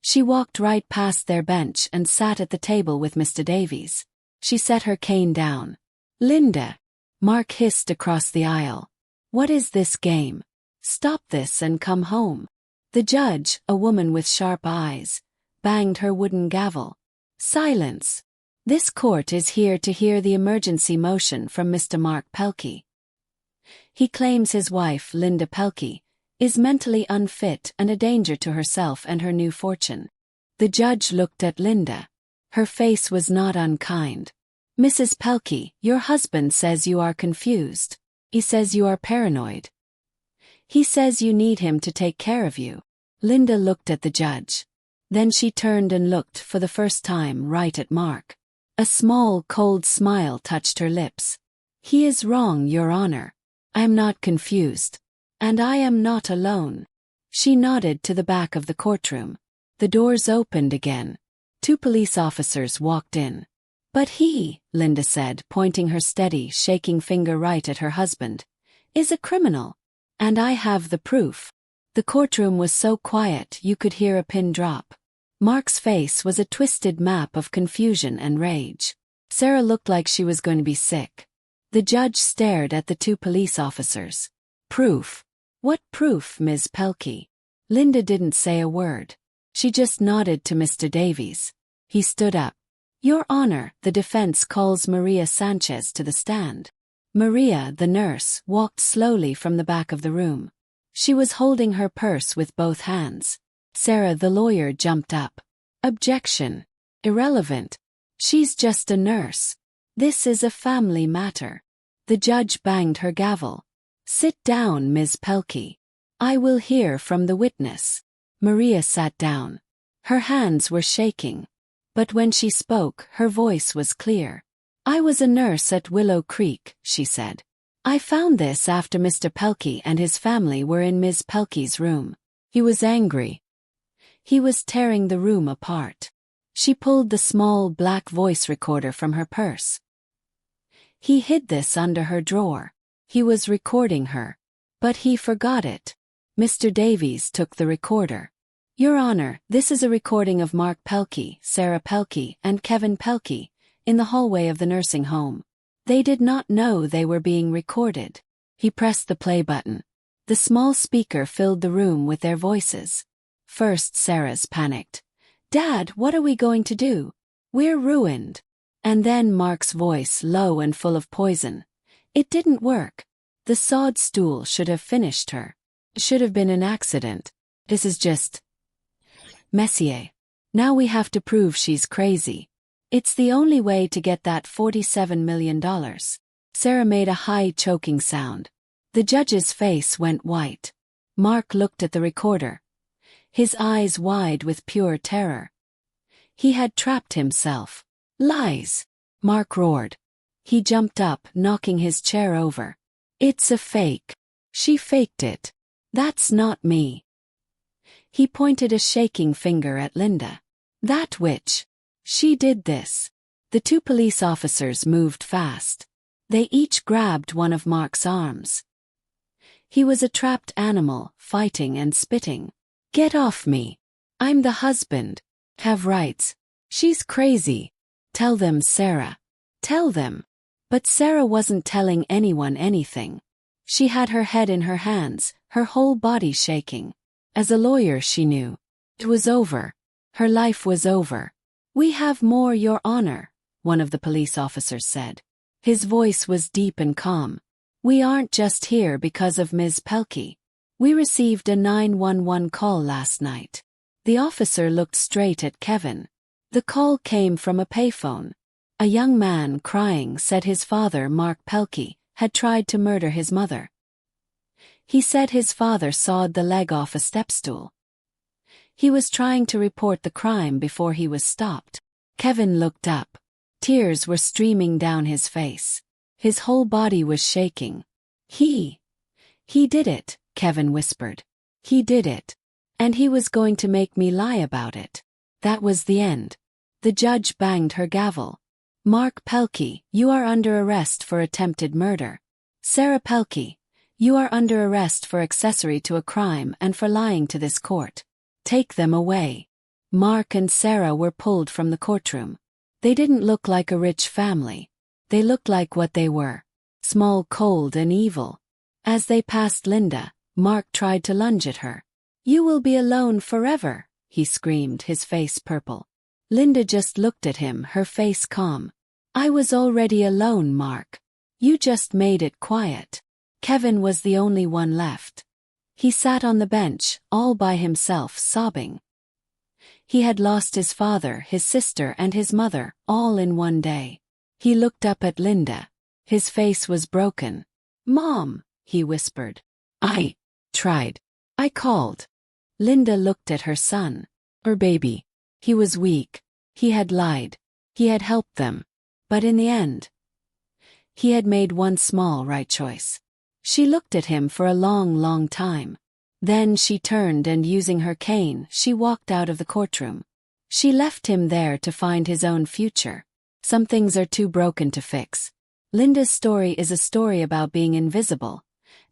She walked right past their bench and sat at the table with Mr. Davies. She set her cane down. "Linda," Mark hissed across the aisle. "What is this game? Stop this and come home." The judge, a woman with sharp eyes, banged her wooden gavel. "Silence. This court is here to hear the emergency motion from Mr. Mark Pelkey. He claims his wife, Linda Pelkey, is mentally unfit and a danger to herself and her new fortune." The judge looked at Linda. Her face was not unkind. "Mrs. Pelkey, your husband says you are confused. He says you are paranoid. He says you need him to take care of you." Linda looked at the judge. Then she turned and looked for the first time right at Mark. A small, cold smile touched her lips. "He is wrong, Your Honor. I am not confused. And I am not alone." She nodded to the back of the courtroom. The doors opened again. 2 police officers walked in. "But he," Linda said, pointing her steady, shaking finger right at her husband, "is a criminal. And I have the proof." The courtroom was so quiet you could hear a pin drop. Mark's face was a twisted map of confusion and rage. Sarah looked like she was going to be sick. The judge stared at the 2 police officers. "Proof? What proof, Ms. Pelkey?" Linda didn't say a word. She just nodded to Mr. Davies. He stood up. "Your Honor, the defense calls Maria Sanchez to the stand." Maria, the nurse, walked slowly from the back of the room. She was holding her purse with both hands. Sarah, the lawyer, jumped up. "Objection. Irrelevant. She's just a nurse. This is a family matter." The judge banged her gavel. "Sit down, Ms. Pelkey. I will hear from the witness." Maria sat down. Her hands were shaking. But when she spoke, her voice was clear. "I was a nurse at Willow Creek," she said. "I found this after Mr. Pelkey and his family were in Ms. Pelkey's room. He was angry. He was tearing the room apart." She pulled the small black voice recorder from her purse. "He hid this under her drawer. He was recording her. But he forgot it." Mr. Davies took the recorder. "Your Honor, this is a recording of Mark Pelkey, Sarah Pelkey, and Kevin Pelkey in the hallway of the nursing home. They did not know they were being recorded." He pressed the play button. The small speaker filled the room with their voices. First, Sarah's panicked. "Dad, what are we going to do? We're ruined." And then Mark's voice, low and full of poison. "It didn't work. The sawed stool should have finished her. It should have been an accident. This is just Messier. Now we have to prove she's crazy. It's the only way to get that $47 million. Sarah made a high choking sound. The judge's face went white. Mark looked at the recorder. His eyes wide with pure terror. He had trapped himself. "Lies!" Mark roared. He jumped up, knocking his chair over. "It's a fake. She faked it. That's not me." He pointed a shaking finger at Linda. "That witch. She did this." The 2 police officers moved fast. They each grabbed one of Mark's arms. He was a trapped animal, fighting and spitting. "Get off me. I'm the husband. Have rights. She's crazy. Tell them, Sarah. Tell them." But Sarah wasn't telling anyone anything. She had her head in her hands, her whole body shaking. As a lawyer, she knew. It was over. Her life was over. "We have more, Your Honor," one of the police officers said. His voice was deep and calm. "We aren't just here because of Ms. Pelkey. We received a 911 call last night." The officer looked straight at Kevin. The call came from a payphone. A young man, crying, said his father, Mark Pelkey, had tried to murder his mother. He said his father sawed the leg off a step stool. He was trying to report the crime before he was stopped. Kevin looked up. Tears were streaming down his face. His whole body was shaking. He did it, Kevin whispered. He did it. And he was going to make me lie about it. That was the end. The judge banged her gavel. Mark Pelkey, you are under arrest for attempted murder. Sarah Pelkey, you are under arrest for accessory to a crime and for lying to this court. Take them away. Mark and Sarah were pulled from the courtroom. They didn't look like a rich family. They looked like what they were. Small, cold, and evil. As they passed Linda, Mark tried to lunge at her. You will be alone forever, he screamed, his face purple. Linda just looked at him, her face calm. I was already alone, Mark. You just made it quiet. Kevin was the only one left. He sat on the bench, all by himself, sobbing. He had lost his father, his sister, and his mother, all in one day. He looked up at Linda. His face was broken. Mom, he whispered. I tried. I called. Linda looked at her son. Her baby. He was weak. He had lied. He had helped them. But in the end, he had made one small right choice. She looked at him for a long, long time. Then she turned and, using her cane, she walked out of the courtroom. She left him there to find his own future. Some things are too broken to fix. Linda's story is a story about being invisible,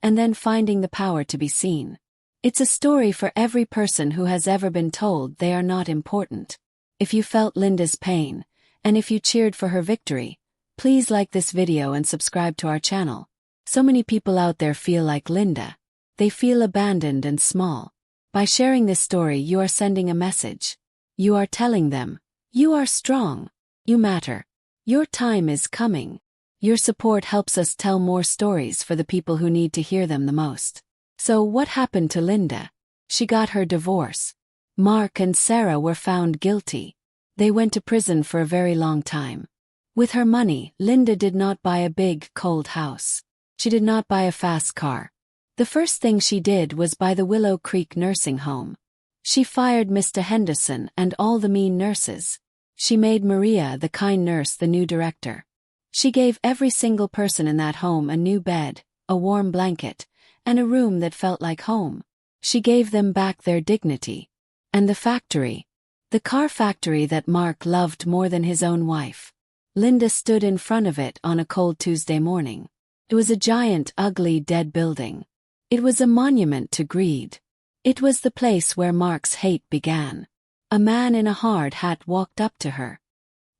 and then finding the power to be seen. It's a story for every person who has ever been told they are not important. If you felt Linda's pain, and if you cheered for her victory, please like this video and subscribe to our channel. So many people out there feel like Linda. They feel abandoned and small. By sharing this story, you are sending a message. You are telling them, you are strong. You matter. Your time is coming. Your support helps us tell more stories for the people who need to hear them the most. So what happened to Linda? She got her divorce. Mark and Sarah were found guilty. They went to prison for a very long time. With her money, Linda did not buy a big, cold house. She did not buy a fast car. The first thing she did was buy the Willow Creek nursing home. She fired Mr. Henderson and all the mean nurses. She made Maria, the kind nurse, the new director. She gave every single person in that home a new bed, a warm blanket, and a room that felt like home. She gave them back their dignity. And the factory. The car factory that Mark loved more than his own wife. Linda stood in front of it on a cold Tuesday morning. It was a giant, ugly, dead building. It was a monument to greed. It was the place where Mark's hate began. A man in a hard hat walked up to her.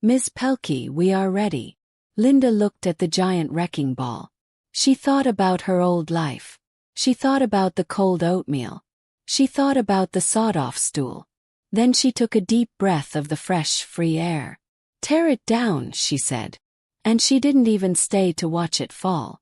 Miss Pelkey, we are ready. Linda looked at the giant wrecking ball. She thought about her old life. She thought about the cold oatmeal. She thought about the sawed-off stool. Then she took a deep breath of the fresh, free air. Tear it down, she said. And she didn't even stay to watch it fall.